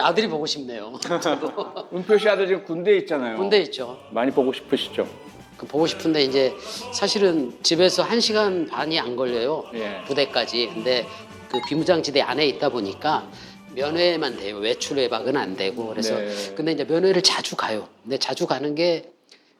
아들이 보고 싶네요. 저도. 은표 씨 아들 지금 군대에 있잖아요. 군대 있죠. 많이 보고 싶으시죠? 그 보고 싶은데 이제 사실은 집에서 1시간 반이 안 걸려요. 예. 부대까지. 근데 그 비무장지대 안에 있다 보니까 면회만 돼요. 외출 외박은 안 되고. 그래서 네. 근데 이제 면회를 자주 가요. 근데 자주 가는 게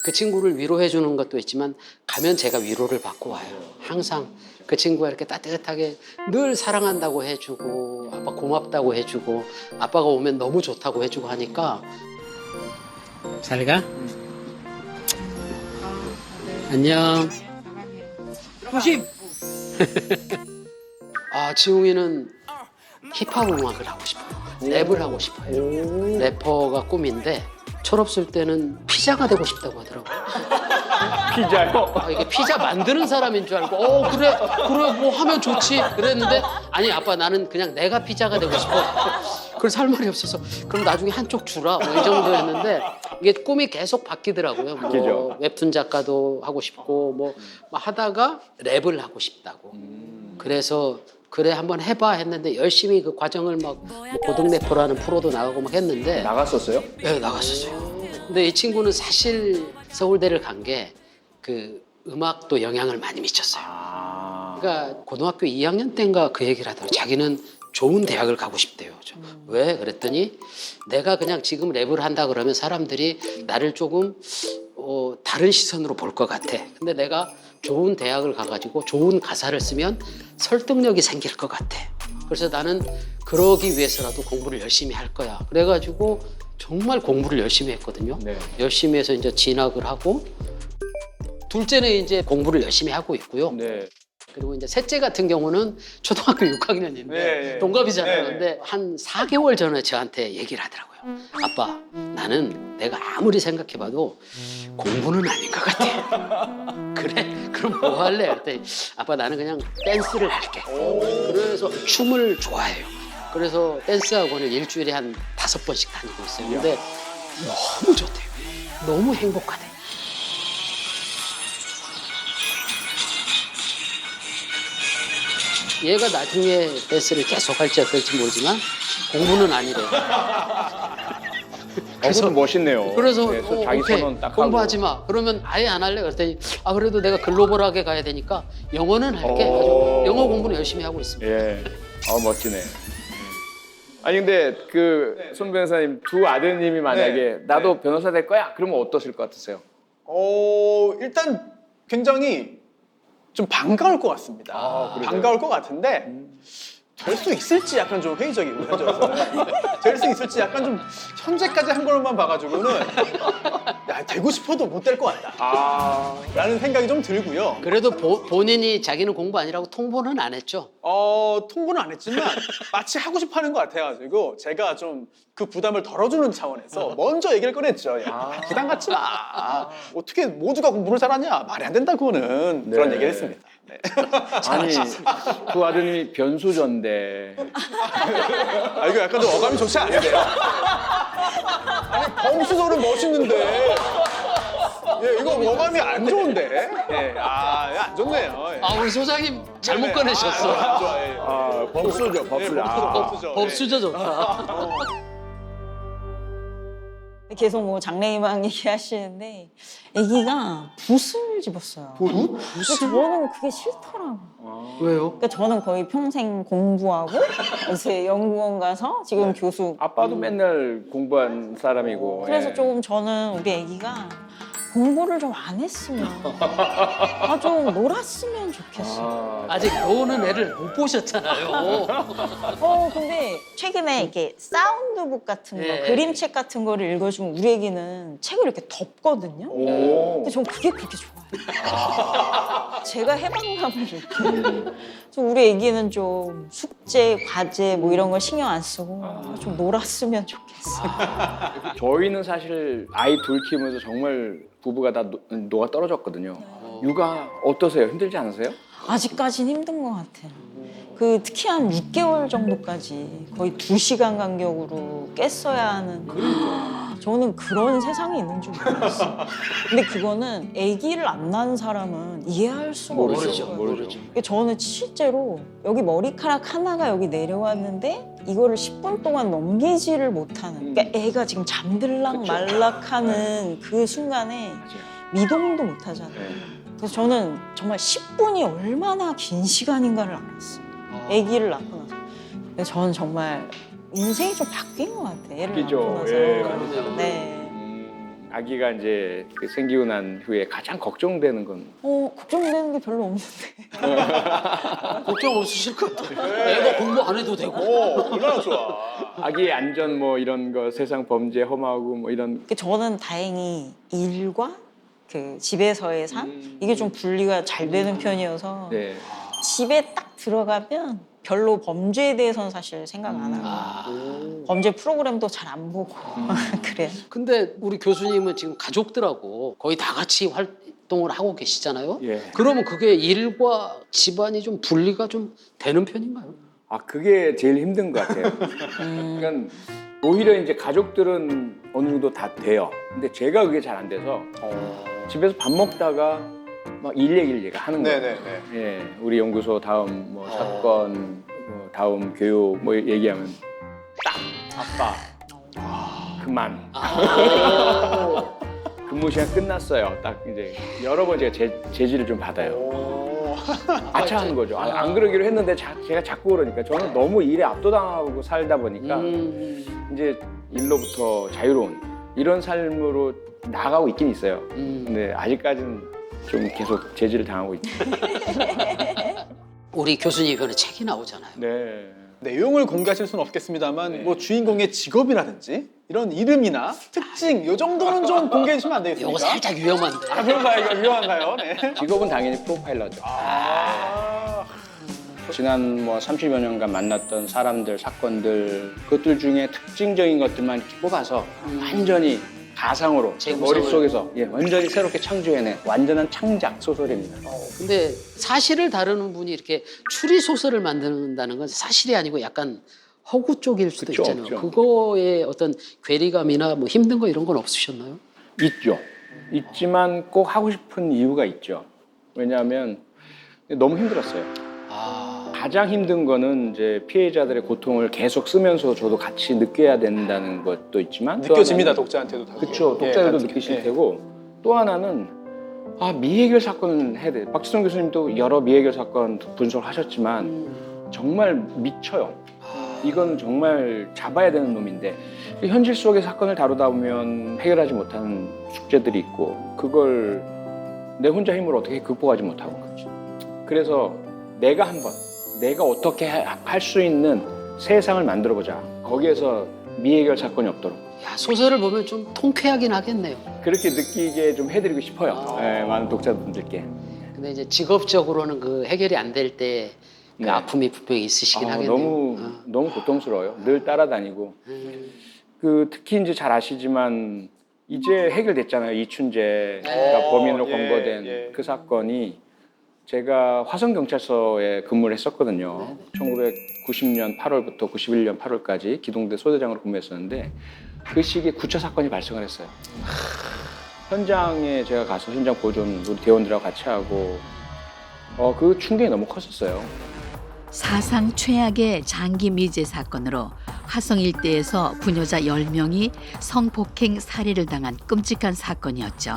그 친구를 위로해 주는 것도 있지만 가면 제가 위로를 받고 와요. 항상 그 친구가 이렇게 따뜻하게 늘 사랑한다고 해주고 아빠 고맙다고 해주고 아빠가 오면 너무 좋다고 해주고 하니까 잘 가? 안녕. 조심. 아, 지웅이는 힙합 음악을 하고 싶어요. 랩을 하고 싶어요. 래퍼가 꿈인데 철없을 때는 피자가 되고 싶다고 하더라고요. 피자요? 아, 이게 피자 만드는 사람인 줄 알고 그래 뭐 하면 좋지 그랬는데 아니 아빠 나는 그냥 내가 피자가 되고 싶어. 그래서 할 말이 없어서 그럼 나중에 한쪽 주라 뭐 이 정도였는데 이게 꿈이 계속 바뀌더라고요. 뭐 바뀌죠. 웹툰 작가도 하고 싶고 뭐 하다가 랩을 하고 싶다고. 그래서 그래 한번 해봐 했는데 열심히 그 과정을 막 뭐 고등 래퍼라는 프로도 나가고 막 했는데 나갔었어요? 네, 나갔었어요. 근데 이 친구는 사실 서울대를 간 게 그 음악도 영향을 많이 미쳤어요. 그러니까 고등학교 2학년 때인가 그 얘기를 하더라고요. 자기는 좋은 대학을 가고 싶대요. 왜? 그랬더니 내가 그냥 지금 랩을 한다 그러면 사람들이 나를 조금 다른 시선으로 볼 것 같아. 근데 내가 좋은 대학을 가가지고 좋은 가사를 쓰면 설득력이 생길 것 같아. 그래서 나는 그러기 위해서라도 공부를 열심히 할 거야. 그래가지고 정말 공부를 열심히 했거든요. 네. 열심히 해서 이제 진학을 하고 둘째는 이제 공부를 열심히 하고 있고요. 네. 그리고 이제 셋째 같은 경우는 초등학교 6학년인데 네. 동갑이잖아요. 네. 근데 한 4개월 전에 저한테 얘기를 하더라고요. 아빠, 나는 내가 아무리 생각해봐도 공부는 아닌 것 같아. 그래? 그럼 뭐 할래? 그랬더니 아빠 나는 그냥 댄스를 할게. 그래서 춤을 좋아해요. 그래서 댄스 학원을 일주일에 한 5번씩 다니고 있어요. 근데 너무 좋대요. 너무 행복하대. 얘가 나중에 댄스를 계속 할지 어떨지 모르지만 공부는 아니래요. 그래서 멋있네요. 그래서 네, 자기 오케이, 선언 딱 하고. 공부하지 마. 그러면 아예 안 할래? 그랬더니 그래도 내가 글로벌하게 가야 되니까 영어는 할게. 아주 영어 공부는 열심히 하고 있습니다. 예. 멋지네. 아니 근데 그 손 변호사님 두 아드님이 만약에 나도 변호사 될 거야. 그러면 어떠실 것 같으세요? 일단 굉장히 좀 반가울 것 같습니다. 그러세요? 반가울 것 같은데 될 수 있을지 약간 좀 회의적이고 현재로서는 될 수 있을지 약간 좀 현재까지 한 걸만 봐가지고는 야 되고 싶어도 못 될 것 같다. 라는 생각이 좀 들고요. 그래도 본인이 자기는 공부 아니라고 통보는 안 했죠. 통보는 안 했지만 마치 하고 싶어 하는 것 같아가지고 제가 좀 그 부담을 덜어주는 차원에서 먼저 얘기를 꺼냈죠. 야, 부담 갖지 마. 어떻게 모두가 공부를 잘하냐. 말이 안 된다 그거는. 그런 얘기를 했습니다. 네. 아니 두 아드님이 변수전데 이거 약간 좀 어감이 좋지 않은데요? 아니 범수설은 멋있는데 이거 어감이 안 좋은데? 안 좋네요. 우리 소장님 잘못 네, 꺼내셨어. 안 좋아요. 법수죠, 법수죠. 법수죠. 법수저 좋다. 계속 뭐 장래희망 얘기하시는데 아기가 붓을 집었어요. 근데 저는 그게 싫더라고요. 왜요? 그러니까 저는 거의 평생 공부하고 이제 연구원 가서 지금 교수. 아빠도 맨날 공부한 사람이고. 그래서 예. 조금 저는 우리 아기가 공부를 좀 안 했으면 좀 놀았으면 좋겠어. 아직 노는 애를 못 보셨잖아요. 근데 최근에 이렇게 사운드북 같은 거, 네. 그림책 같은 거를 읽어주면 우리 애기는 책을 이렇게 덮거든요. 근데 전 그게 그렇게 좋아요. 제가 해방감을 이렇게. 좀 우리 애기는 좀 숙제, 과제 뭐 이런 거 신경 안 쓰고 좀 놀았으면 좋겠어요. 저희는 사실 아이 둘 키우면서 정말 부부가 다 노가 떨어졌거든요. 육아 어떠세요? 힘들지 않으세요? 아직까진 힘든 것 같아요. 특히 한 6개월 정도까지 거의 2시간 간격으로 깼어야 하는. 저는 그런 세상이 있는 줄 몰랐어요. 근데 그거는 아기를 안 낳은 사람은 이해할 수가 없어요. 모르죠. 저는 실제로 여기 머리카락 하나가 여기 내려왔는데 이거를 10분 동안 넘기지를 못하는. 그러니까 애가 지금 잠들락 말락하는 그 순간에 미동도 못 하잖아요. 그래서 저는 정말 10분이 얼마나 긴 시간인가를 알았어요. 아기를 낳고 나서. 근데 저는 정말 인생이 좀 바뀐 것 같아요. 애를 바뀌죠. 낳고 나서. 예, 맞아요. 네. 아기가 이제 생기고 난 후에 가장 걱정되는 건 걱정되는 게 별로 없는데. 걱정 없으실 것 같아요. 애가 공부 안 해도 되고. 얼마나 좋아. 아기의 안전 뭐 이런 거 세상 범죄 험하고 뭐 이런 저는 다행히 일과 집에서의 삶 이게 좀 분리가 잘 되는 편이어서 네. 집에 딱 들어가면 별로 범죄에 대해서는 사실 생각 안 하고 범죄 프로그램도 잘 안 보고 그래요. 근데 우리 교수님은 지금 가족들하고 거의 다 같이 활동을 하고 계시잖아요. 예. 그러면 그게 일과 집안이 좀 분리가 좀 되는 편인가요? 그게 제일 힘든 것 같아요. 그러니까 오히려 이제 가족들은 어느 정도 다 돼요. 근데 제가 그게 잘 안 돼서 집에서 밥 먹다가 막 일 얘기를 하는 거예요. 네네네. 예, 우리 연구소 다음 뭐 사건, 뭐 다음 교육 뭐 얘기하면 딱 아빠 그만 근무 시간 끝났어요. 딱 이제 여러 번 제가 제지를 좀 받아요. 아차하는 거죠. 안 그러기로 했는데 제가 자꾸 그러니까 저는 너무 일에 압도당하고 살다 보니까 이제 일로부터 자유로운 이런 삶으로 나가고 있긴 있어요. 근데 아직까지는 좀 계속 제지를 당하고 있죠. 우리 교수님 이번에 책이 나오잖아요. 네. 내용을 공개하실 수는 없겠습니다만 뭐 주인공의 직업이라든지 이런 이름이나 특징 이 정도는 좀 공개해 주시면 안 되겠습니까? 이거 살짝 위험한데. 그런가요? 이거 위험한가요? 네. 직업은 당연히 프로파일러죠. 지난 뭐 30여 년간 만났던 사람들, 사건들 그것들 중에 특징적인 것들만 이렇게 뽑아서 완전히 가상으로 제 재구성을. 머릿속에서 완전히 새롭게 창조해낸 완전한 창작 소설입니다. 근데 사실을 다루는 분이 이렇게 추리 소설을 만든다는 건 사실이 아니고 약간 허구 쪽일 수도 그쵸, 있잖아요. 그쵸. 그거에 어떤 괴리감이나 뭐 힘든 거 이런 건 없으셨나요? 있죠. 있지만 꼭 하고 싶은 이유가 있죠. 왜냐하면 너무 힘들었어요. 가장 힘든 거는 이제 피해자들의 고통을 계속 쓰면서 저도 같이 느껴야 된다는 것도 있지만 느껴집니다, 독자한테도. 그렇죠. 독자들도 느끼실 테고 또 하나는 미해결 사건을 해야 돼. 박지성 교수님도 여러 미해결 사건 분석을 하셨지만 정말 미쳐요. 이건 정말 잡아야 되는 놈인데 현실 속의 사건을 다루다 보면 해결하지 못하는 숙제들이 있고 그걸 내 혼자 힘으로 어떻게 극복하지 못하고 그래서 내가 어떻게 할 수 있는 세상을 만들어보자. 거기에서 미해결 사건이 없도록. 야, 소설을 보면 좀 통쾌하긴 하겠네요. 그렇게 느끼게 좀 해드리고 싶어요. 많은 독자분들께. 근데 이제 직업적으로는 그 해결이 안 될 때 그 네. 아픔이 분명히 있으시긴 하겠네요. 너무 고통스러워요. 늘 따라다니고. 특히 이제 잘 아시지만 이제 해결됐잖아요. 이춘재가 범인으로 검거된 그 사건이 제가 화성경찰서에 근무를 했었거든요. 1990년 8월부터 91년 8월까지 기동대 소대장으로 근무했었는데 그 시기에 구차 사건이 발생을 했어요. 현장에 제가 가서 현장 보존 우리 대원들하고 같이 하고 그 충격이 너무 컸었어요. 사상 최악의 장기 미제 사건으로 화성 일대에서 부녀자 10명이 성폭행 살해를 당한 끔찍한 사건이었죠.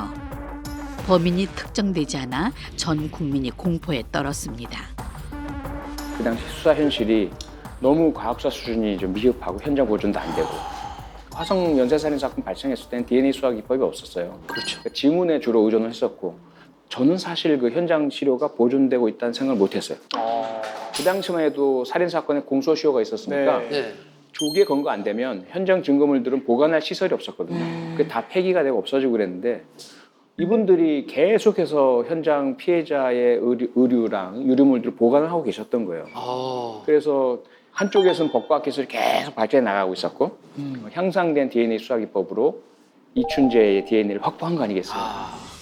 범인이 특정되지 않아 전 국민이 공포에 떨었습니다. 그 당시 수사 현실이 너무 과학사 수준이 좀 미흡하고 현장 보존도 안 되고 화성 연쇄살인 사건 발생했을 때는 DNA 수학 기법이 없었어요. 그렇죠. 그러니까 지문에 주로 의존을 했었고 저는 사실 그 현장資料가 보존되고 있다는 생각을 못했어요. 그 당시만 해도 살인 사건에 공소시효가 있었으니까 네. 네. 조기에 검거 안 되면 현장 증거물들은 보관할 시설이 없었거든요. 그게 다 폐기가 되고 없어지고 그랬는데 이분들이 계속해서 현장 피해자의 의류랑 유류물들을 보관을 하고 계셨던 거예요. 그래서 한쪽에서는 법과 기술이 계속 발전해 나가고 있었고 향상된 DNA 수사 기법으로 이춘재의 DNA를 확보한 거 아니겠어요?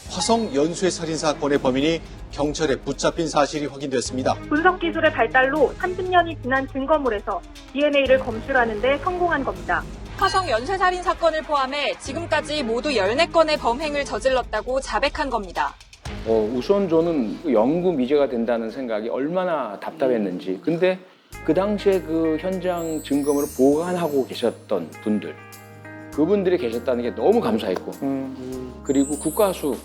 화성 연쇄 살인 사건의 범인이 경찰에 붙잡힌 사실이 확인됐습니다. 분석 기술의 발달로 30년이 지난 증거물에서 DNA를 검출하는 데 성공한 겁니다. 화성 연쇄살인 사건을 포함해 지금까지 모두 14건의 범행을 저질렀다고 자백한 겁니다. 우선 저는 영구 미제가 된다는 생각이 얼마나 답답했는지. 근데 그 당시에 그 현장 증거물을 보관하고 계셨던 분들, 그분들이 계셨다는 게 너무 감사했고, 그리고 국가수,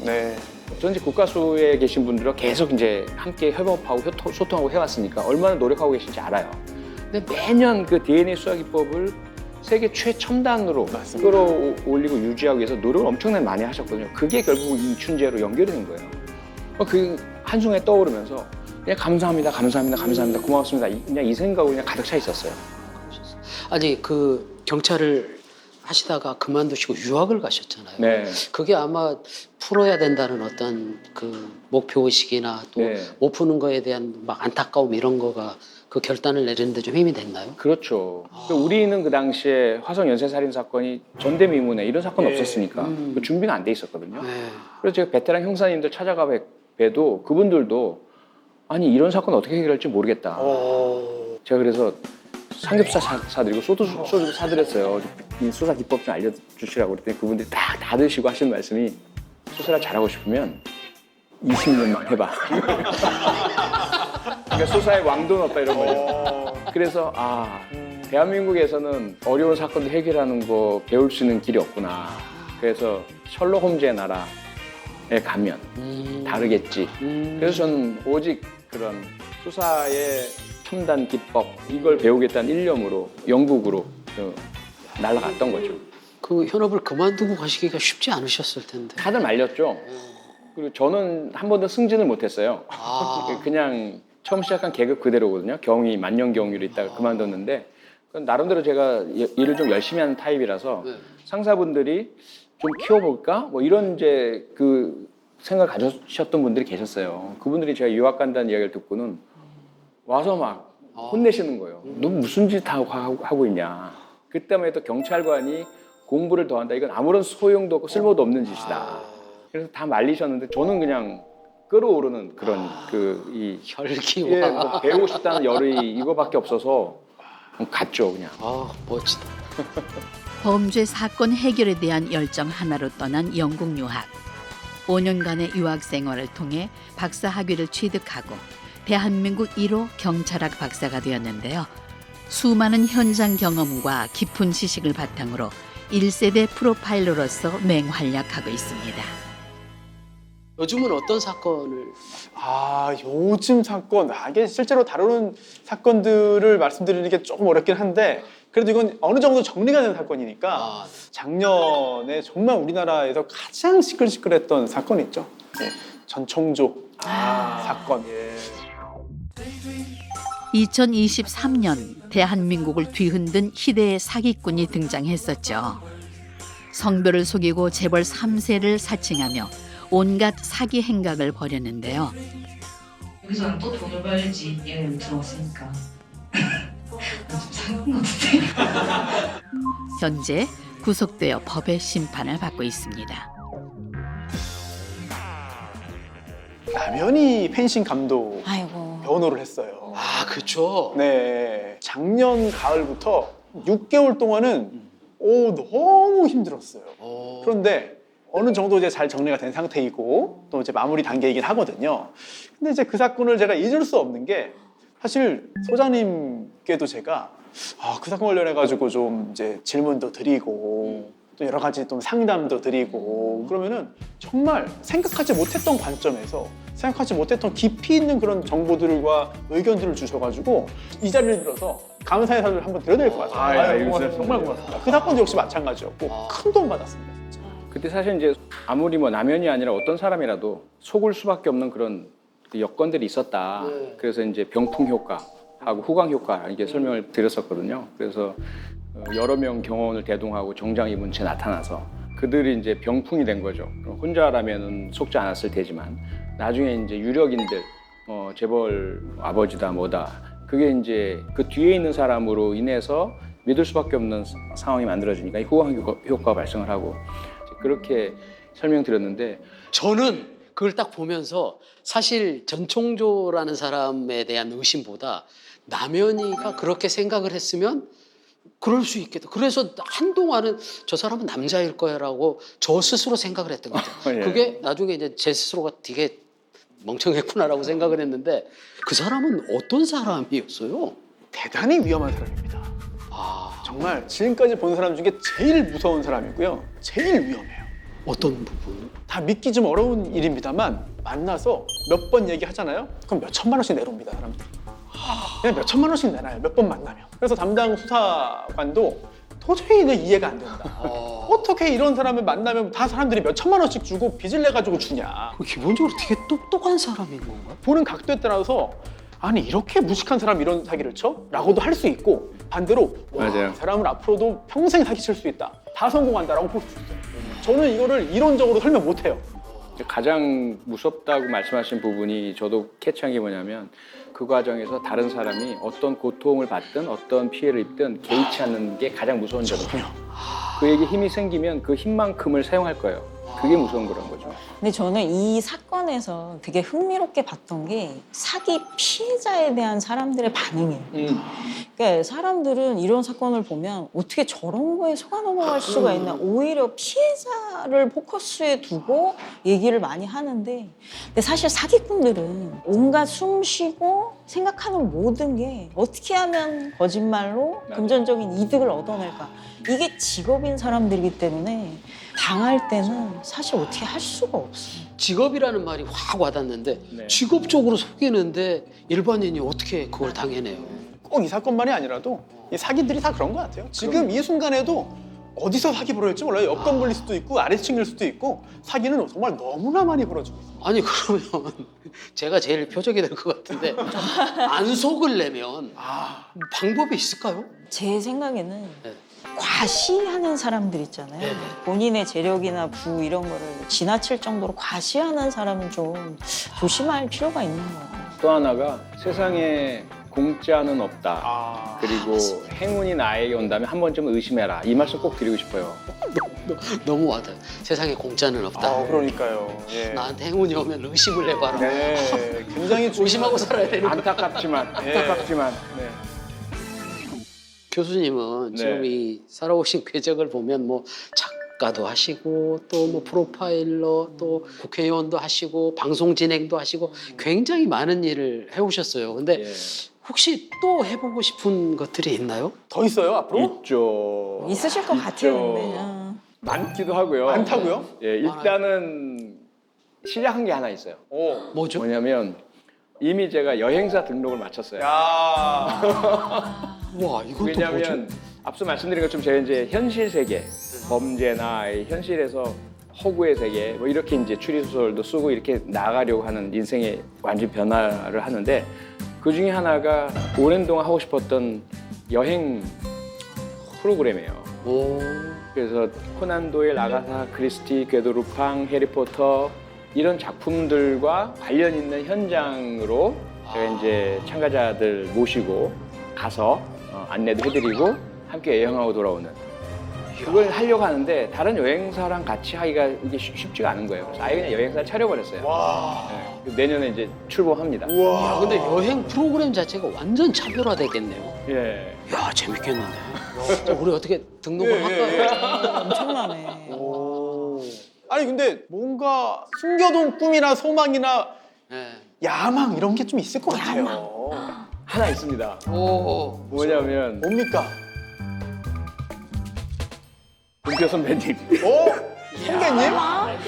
네. 전직 국가수에 계신 분들과 계속 이제 함께 협업하고 소통하고 해왔으니까 얼마나 노력하고 계신지 알아요. 근데 매년 그 DNA 수사 기법을 세계 최첨단으로 끌어올리고 유지하기 위해서 노력을 엄청나게 많이 하셨거든요. 그게 결국 이춘재로 연결이 된 거예요. 그 한순간에 떠오르면서 그냥 감사합니다, 감사합니다, 감사합니다, 고맙습니다. 그냥 이 생각으로 그냥 가득 차 있었어요. 아니 그 경찰을 하시다가 그만두시고 유학을 가셨잖아요. 네. 그게 아마 풀어야 된다는 어떤 그 목표 의식이나 또 네. 못 푸는 거에 대한 막 안타까움 이런 거가 그 결단을 내리는데 좀 힘이 됐나요? 그렇죠. 우리는 그 당시에 화성 연쇄살인 사건이 전대미문에 이런 사건 네. 없었으니까 그 준비가 안 돼 있었거든요. 네. 그래서 제가 베테랑 형사님들 찾아가 봬도 그분들도 아니 이런 사건 어떻게 해결할지 모르겠다. 제가 그래서 삼겹살 사드리고 소주 사드렸어요. 이 수사 기법 좀 알려주시라고 그랬더니 그분들이 다 드시고 하시는 말씀이 수사를 잘하고 싶으면 20년만 해봐. 그러니까 수사의 왕도는 없다 이런 거죠. 그래서 대한민국에서는 어려운 사건도 해결하는 거 배울 수 있는 길이 없구나. 그래서 셜록 홈즈의 나라에 가면 다르겠지. 그래서 저는 오직 그런 수사의 첨단 기법 이걸 배우겠다는 일념으로 영국으로 날아갔던 거죠. 그 현업을 그만두고 가시기가 쉽지 않으셨을 텐데. 다들 말렸죠. 그리고 저는 한 번도 승진을 못했어요. 그냥 처음 시작한 계급 그대로거든요. 경위 만년 경위로 있다가 그만뒀는데 나름대로 제가 일을 좀 열심히 하는 타입이라서 상사분들이 좀 키워볼까 뭐 이런 이제 그 생각을 가지셨던 분들이 계셨어요. 그분들이 제가 유학 간다는 이야기를 듣고는 와서 막 혼내시는 거예요. 너 무슨 짓 하고 있냐. 그때만 해도 경찰관이 공부를 더 한다. 이건 아무런 소용도 없고 쓸모도 없는 짓이다. 그래서 다 말리셨는데 저는 그냥 끌어오르는 그런 이 혈기와 뭐 배우고 싶다는 열이 이거밖에 없어서 갔죠 그냥. 멋지다. 범죄 사건 해결에 대한 열정 하나로 떠난 영국 유학. 5년간의 유학 생활을 통해 박사 학위를 취득하고 대한민국 1호 경찰학 박사가 되었는데요. 수많은 현장 경험과 깊은 지식을 바탕으로 1세대 프로파일러로서 맹활약하고 있습니다. 요즘은 어떤 사건을? 요즘 사건, 이게 실제로 다루는 사건들을 말씀드리는 게 조금 어렵긴 한데 그래도 이건 어느 정도 정리가 된 사건이니까 작년에 정말 우리나라에서 가장 시끌시끌했던 사건이 있죠. 네, 전청조 사건. 2023년 대한민국을 뒤흔든 희대의 사기꾼이 등장했었죠. 성별을 속이고 재벌 3세를 사칭하며 온갖 사기 행각을 벌였는데요. 여기서는 또 돈을 벌지 얘기를 들어왔으니까 좀 사기꾼 같은데. 현재 구속되어 법의 심판을 받고 있습니다. 남현희 펜싱 감독 아이고. 변호를 했어요. 그렇죠. 네, 작년 가을부터 6개월 동안은 너무 힘들었어요. 그런데 어느 정도 이제 잘 정리가 된 상태이고 또 이제 마무리 단계이긴 하거든요. 근데 이제 그 사건을 제가 잊을 수 없는 게 사실 소장님께도 제가 그 사건 관련해 가지고 좀 이제 질문도 드리고 또 여러 가지 좀 상담도 드리고 그러면은 정말 생각하지 못했던 관점에서 생각하지 못했던 깊이 있는 그런 정보들과 의견들을 주셔가지고 이 자리를 빌어서 감사의 사람을 한번 드려야 될 것 같아요. 아유, 고맙습니다. 정말 고맙습니다. 그 사건도 역시 마찬가지였고 큰 도움 받았습니다. 진짜. 그때 사실 이제 아무리 뭐 남연이 아니라 어떤 사람이라도 속을 수밖에 없는 그런 그 여건들이 있었다. 그래서 이제 병풍 효과하고 후광 효과 이렇게 설명을 드렸었거든요. 그래서 여러 명 경호원을 대동하고 정장 입은 채 나타나서 그들이 이제 병풍이 된 거죠. 혼자라면은 속지 않았을 테지만 나중에 이제 유력인들, 재벌 아버지다 뭐다. 그게 이제 그 뒤에 있는 사람으로 인해서 믿을 수밖에 없는 상황이 만들어지니까 이 후광 효과가 발생을 하고 그렇게 설명드렸는데 저는 그걸 딱 보면서 사실 전총조라는 사람에 대한 의심보다 남현이가 그렇게 생각을 했으면 그럴 수 있겠다. 그래서 한동안은 저 사람은 남자일 거야라고 저 스스로 생각을 했던 것 같아요. 예. 그게 나중에 이제 제 스스로가 되게 멍청했구나라고 생각을 했는데 그 사람은 어떤 사람이었어요? 대단히 위험한 사람입니다. 아, 정말 지금까지 본 사람 중에 제일 무서운 사람이고요. 제일 위험해요. 어떤 부분? 다 믿기 좀 어려운 일입니다만 만나서 몇 번 얘기하잖아요. 그럼 몇 천만 원씩 내놓습니다, 사람들. 그냥 몇 천만 원씩 내놔요, 몇 번 만나면. 그래서 담당 수사관도 도저히 이해가 안 된다. 어떻게 이런 사람을 만나면 다 사람들이 몇 천만 원씩 주고 빚을 내가지고 주냐. 기본적으로 되게 똑똑한 사람인 건가? 보는 각도에 따라서 아니 이렇게 무식한 사람 이런 사기를 쳐? 라고도 할 수 있고 반대로 와, 맞아요. 이 사람은 앞으로도 평생 사기칠 수 있다. 다 성공한다라고 볼 수 있어요. 저는 이거를 이론적으로 설명 못해요. 가장 무섭다고 말씀하신 부분이 저도 캐치한 게 뭐냐면 그 과정에서 다른 사람이 어떤 고통을 받든 어떤 피해를 입든 개의치 않는 게 가장 무서운 점이에요. 그에게 힘이 생기면 그 힘만큼을 사용할 거예요. 그게 무서운 거란 거죠. 근데 저는 이 사건에서 되게 흥미롭게 봤던 게 사기 피해자에 대한 사람들의 반응이에요. 그러니까 사람들은 이런 사건을 보면 어떻게 저런 거에 속아 넘어갈 수가 있나. 오히려 피해자를 포커스에 두고 얘기를 많이 하는데 근데 사실 사기꾼들은 온갖 숨쉬고 생각하는 모든 게 어떻게 하면 거짓말로 금전적인 이득을 얻어낼까. 이게 직업인 사람들이기 때문에 당할 때는 사실 어떻게 할 수가 없어요. 직업이라는 말이 확 와닿는데 네. 직업적으로 속이는데 일반인이 어떻게 그걸 당해내요? 꼭 이 사건만이 아니라도 이 사기들이 다 그런 것 같아요. 지금 이 순간에도 어디서 사기 벌어질지 몰라요. 옆 건물일 수도 있고 아래층일 수도 있고 사기는 정말 너무나 많이 벌어지고 있어요. 아니 그러면 제가 제일 표적이 될 것 같은데 안 속을려면 방법이 있을까요? 제 생각에는 네. 과시하는 사람들 있잖아요. 네네. 본인의 재력이나 부 이런 거를 지나칠 정도로 과시하는 사람은 좀 조심할 필요가 있는 것 같아요. 또 하나가 세상에 공짜는 없다. 그리고 행운이 나에게 온다면 한 번쯤은 의심해라. 이 말씀 꼭 드리고 싶어요. 너무 와닿아요. 세상에 공짜는 없다. 그러니까요. 예. 나한테 행운이 오면 의심을 해봐라. 네, 굉장히 의심하고 살아야 되는 거야. 안타깝지만 네. 네. 교수님은 네. 지금 이 살아오신 궤적을 보면 뭐 작가도 하시고 또 뭐 프로파일러 또 국회의원도 하시고 방송 진행도 하시고 굉장히 많은 일을 해오셨어요. 근데 예. 혹시 또 해보고 싶은 것들이 있나요? 더 있어요 앞으로? 있죠. 있으실 것 같아요. 근데. 많기도 하고요. 많다고요? 예, 일단은 시작한 게 하나 있어요. 뭐죠? 뭐냐면 이미 제가 여행사 등록을 마쳤어요. 야. 와 이건 또 뭐죠? 왜냐하면 앞서 말씀드린 것처럼 제가 이제 현실 세계, 범죄나 이 현실에서 허구의 세계 뭐 이렇게 이제 추리 소설도 쓰고 이렇게 나가려고 하는 인생의 완전 변화를 하는데 그 중에 하나가 오랜 동안 하고 싶었던 여행 프로그램이에요. 오. 그래서 코난 도일, 아가사 크리스티, 궤도 루팡, 해리포터 이런 작품들과 관련 있는 현장으로 제가 이제 참가자들 모시고 가서 안내도 해드리고 함께 여행하고 돌아오는 그걸 하려고 하는데 다른 여행사랑 같이 하기가 이게 쉽지가 않은 거예요. 그래서 아예 그냥 여행사를 차려버렸어요. 와. 네. 내년에 이제 출범합니다. 야, 근데 여행 프로그램 자체가 완전 차별화되겠네요. 예. 야, 재밌겠는데. 자, 우리 어떻게 등록을 할까요? 엄청나네. 아니 근데 뭔가 숨겨둔 꿈이나 소망이나 네. 야망 이런 게 좀 있을 것 같아요. 하나 있습니다. 오. 뭐냐면 뭡니까? 문표 선배님. 선배님?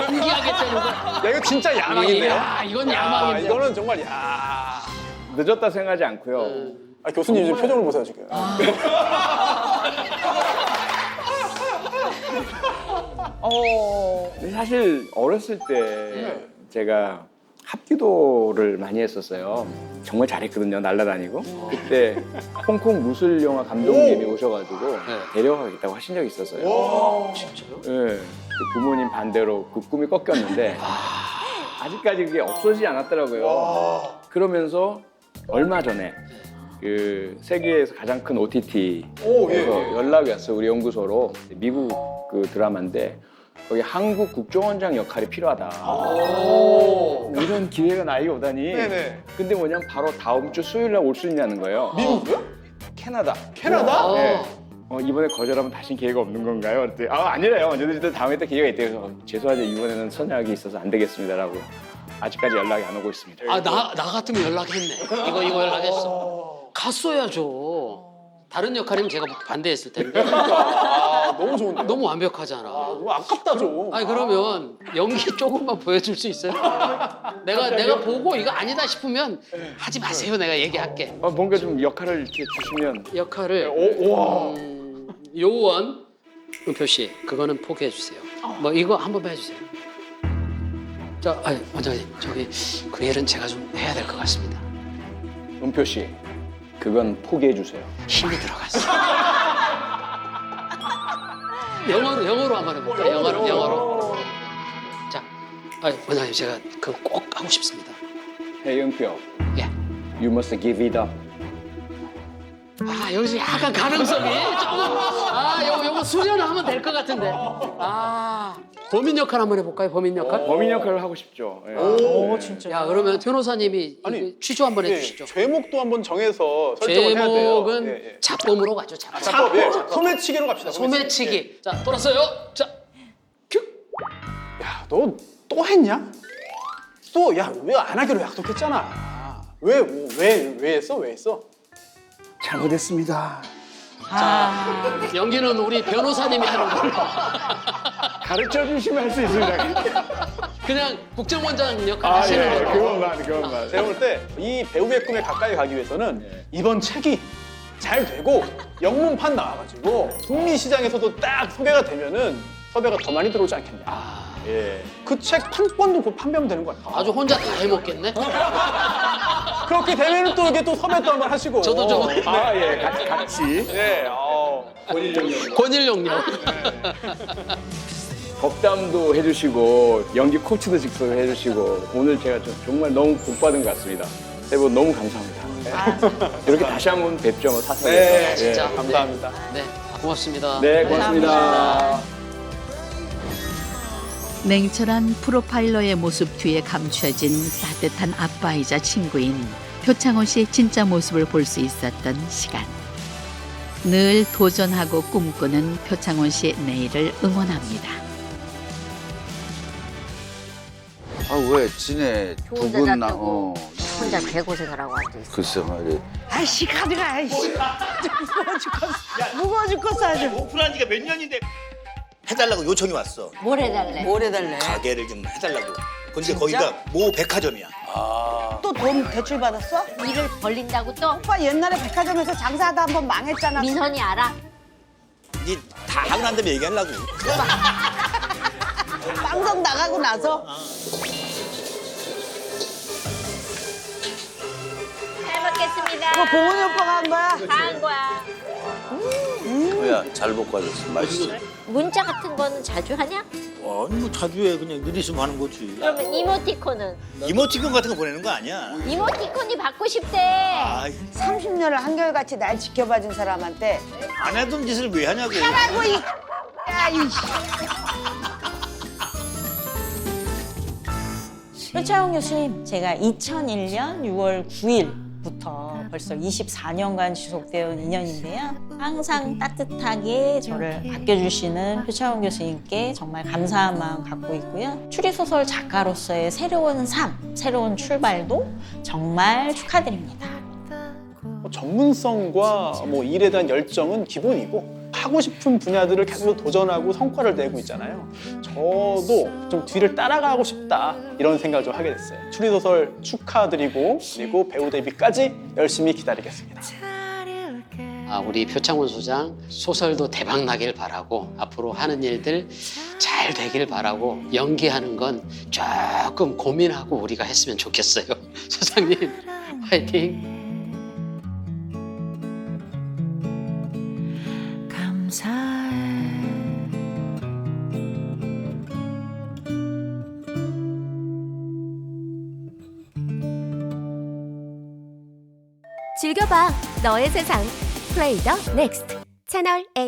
신기하겠다는 거. 야 이거 진짜 야망인데요? 야, 이건 야, 야망인데. 이거는 정말 야. 늦었다 생각하지 않고요. 아, 교수님 지금 표정을 보세요 지금. 근데 사실 어렸을 때 제가 합기도를 많이 했었어요. 정말 잘했거든요. 날아다니고. 그때 홍콩 무술 영화 감독님이 오셔가지고 데려가겠다고 하신 적이 있었어요. 진짜요? 네. 그 부모님 반대로 그 꿈이 꺾였는데 아직까지 그게 없어지지 않았더라고요. 그러면서 얼마 전에 그 세계에서 가장 큰 OTT에서 연락이 왔어요. 우리 연구소로. 미국 그 드라마인데 거기 한국 국정원장 역할이 필요하다. 이런 기회가 나이가 오다니. 네네. 근데 뭐냐면 바로 다음 주 수요일 날 올 수 있냐는 거예요. 미국이요? 캐나다. 캐나다? 네. 이번에 거절하면 다시 기회가 없는 건가요? 그랬더니 아니래요. 언제든지 다음에 또 기회가 있대요. 그래서 죄송하죠. 이번에는 선약이 있어서 안 되겠습니다라고. 아직까지 연락이 안 오고 있습니다. 나 같으면 연락했네. 이거 연락했어. 갔어야죠. 다른 역할이면 제가 반대했을 텐데. 너무 좋은데. 너무 완벽하잖아. 너무 아깝다 좀. 아니 그러면 연기 조금만 보여줄 수 있어요? 내가 보고 이거 아니다 싶으면 하지 마세요. 내가 얘기할게. 뭔가 좀 역할을 이렇게 주시면. 역할을 요원 은표 씨 그거는 포기해 주세요. 뭐 이거 한번 해주세요. 자, 원장님 저기 그 일은 제가 좀 해야 될 것 같습니다. 은표 씨, 그건 포기해 주세요. 힘이 들어갔어. 영어로 한번 해볼까? 영어로. 자, 원장님 제가 그거 꼭 하고 싶습니다. Hey, 은표. 예. You must give it up. 여기서 약간 가능성이 조금 요거 수련하면 될 것 같은데. 범인 역할 한번 해볼까요? 범인 역할? 범인 역할을 하고 싶죠. 예. 오, 진짜. 야 그러면 변호사님이 아니, 취조 한번 해주시죠. 죄목도 한번 정해서 설정을 해야 돼요. 제목은 잡범으로 가죠. 자법. 소매치기로 갑시다. 소매치기. 자 돌았어요. 자 큐. 야, 너 또 했냐? 또 야, 왜 안 하기로 약속했잖아. 왜 했어? 왜 했어? 잘못했습니다. 연기는 우리 변호사님이 하는 걸로. 가르쳐 주시면 할 수 있습니다. 그냥 국정원장 역할 하시는 걸로. 그것만. 제가 볼 때 이 배우의 꿈에 가까이 가기 위해서는 이번 책이 잘 되고 영문판 나와가지고 북미 시장에서도 딱 소개가 되면은 섭외가 더 많이 들어오지 않겠냐. 예. 그 책 판권도 곧 판매하면 되는 거야. 아주 혼자 다 해먹겠네. 그렇게 되면은 또 이게 또 섭외도 한번 하시고. 저도 좀. 같이. 예. 권일용요. 덕담도 해주시고 연기 코치도 직접 해주시고 오늘 제가 정말 너무 복 받은 것 같습니다. 세 분 너무 감사합니다. 이렇게 다시 한번 뵙죠, 사석에서. 네, 진짜. 감사합니다. 네, 고맙습니다. 네, 고맙습니다. 냉철한 프로파일러의 모습 뒤에 감춰진 따뜻한 아빠이자 친구인 표창원 씨의 진짜 모습을 볼 수 있었던 시간. 늘 도전하고 꿈꾸는 표창원 씨의 내일을 응원합니다. 왜 지네 두 분 혼자 개고생을 하고 앉아있어. 글쎄 말이야. 아이씨 가져가 아이씨. 무거워 죽겠어 아주. 오픈한 지가 몇 년인데 해달라고 요청이 왔어. 뭘 해달래? 뭘 해달래? 가게를 좀 해달라고. 근데 거기가 모 백화점이야. 또 돈 대출 받았어? 일을 벌린다고 또? 오빠 옛날에 백화점에서 장사하다 한번 망했잖아. 민선이 알아? 니 다 하고 난 다음에 얘기하려고. 방송 나가고 나서? 잘 먹겠습니다. 이거 봉훈이 오빠가 한 거야? 다 한 거야. 뭐야 잘 먹고 와줬어. 맛있어. 문자 같은 거는 자주 하냐? 아니 뭐 자주 해. 그냥 늘 있으면 하는 거지. 그러면 이모티콘은? 이모티콘 같은 거 보내는 거 아니야. 이모티콘이 받고 싶대. 아이. 30년을 한결같이 날 지켜봐준 사람한테 안 하던 짓을 왜 하냐고. 하라고 이. 야 이. 표창원 교수님, 제가 2001년 6월 9일부터 벌써 24년간 지속되어 온 인연인데요. 항상 따뜻하게 저를 아껴주시는 표창원 교수님께 정말 감사한 마음 갖고 있고요. 추리소설 작가로서의 새로운 삶, 새로운 출발도 정말 축하드립니다. 전문성과 일에 대한 열정은 기본이고 하고 싶은 분야들을 계속 도전하고 성과를 내고 있잖아요. 저도 좀 뒤를 따라가고 싶다 이런 생각을 좀 하게 됐어요. 추리소설 축하드리고 그리고 배우 데뷔까지 열심히 기다리겠습니다. 우리 표창원 소장 소설도 대박 나길 바라고 앞으로 하는 일들 잘 되길 바라고 연기하는 건 조금 고민하고 우리가 했으면 좋겠어요. 소장님 화이팅! 즐겨봐 너의 세상 플레이 더 넥스트 채널 A.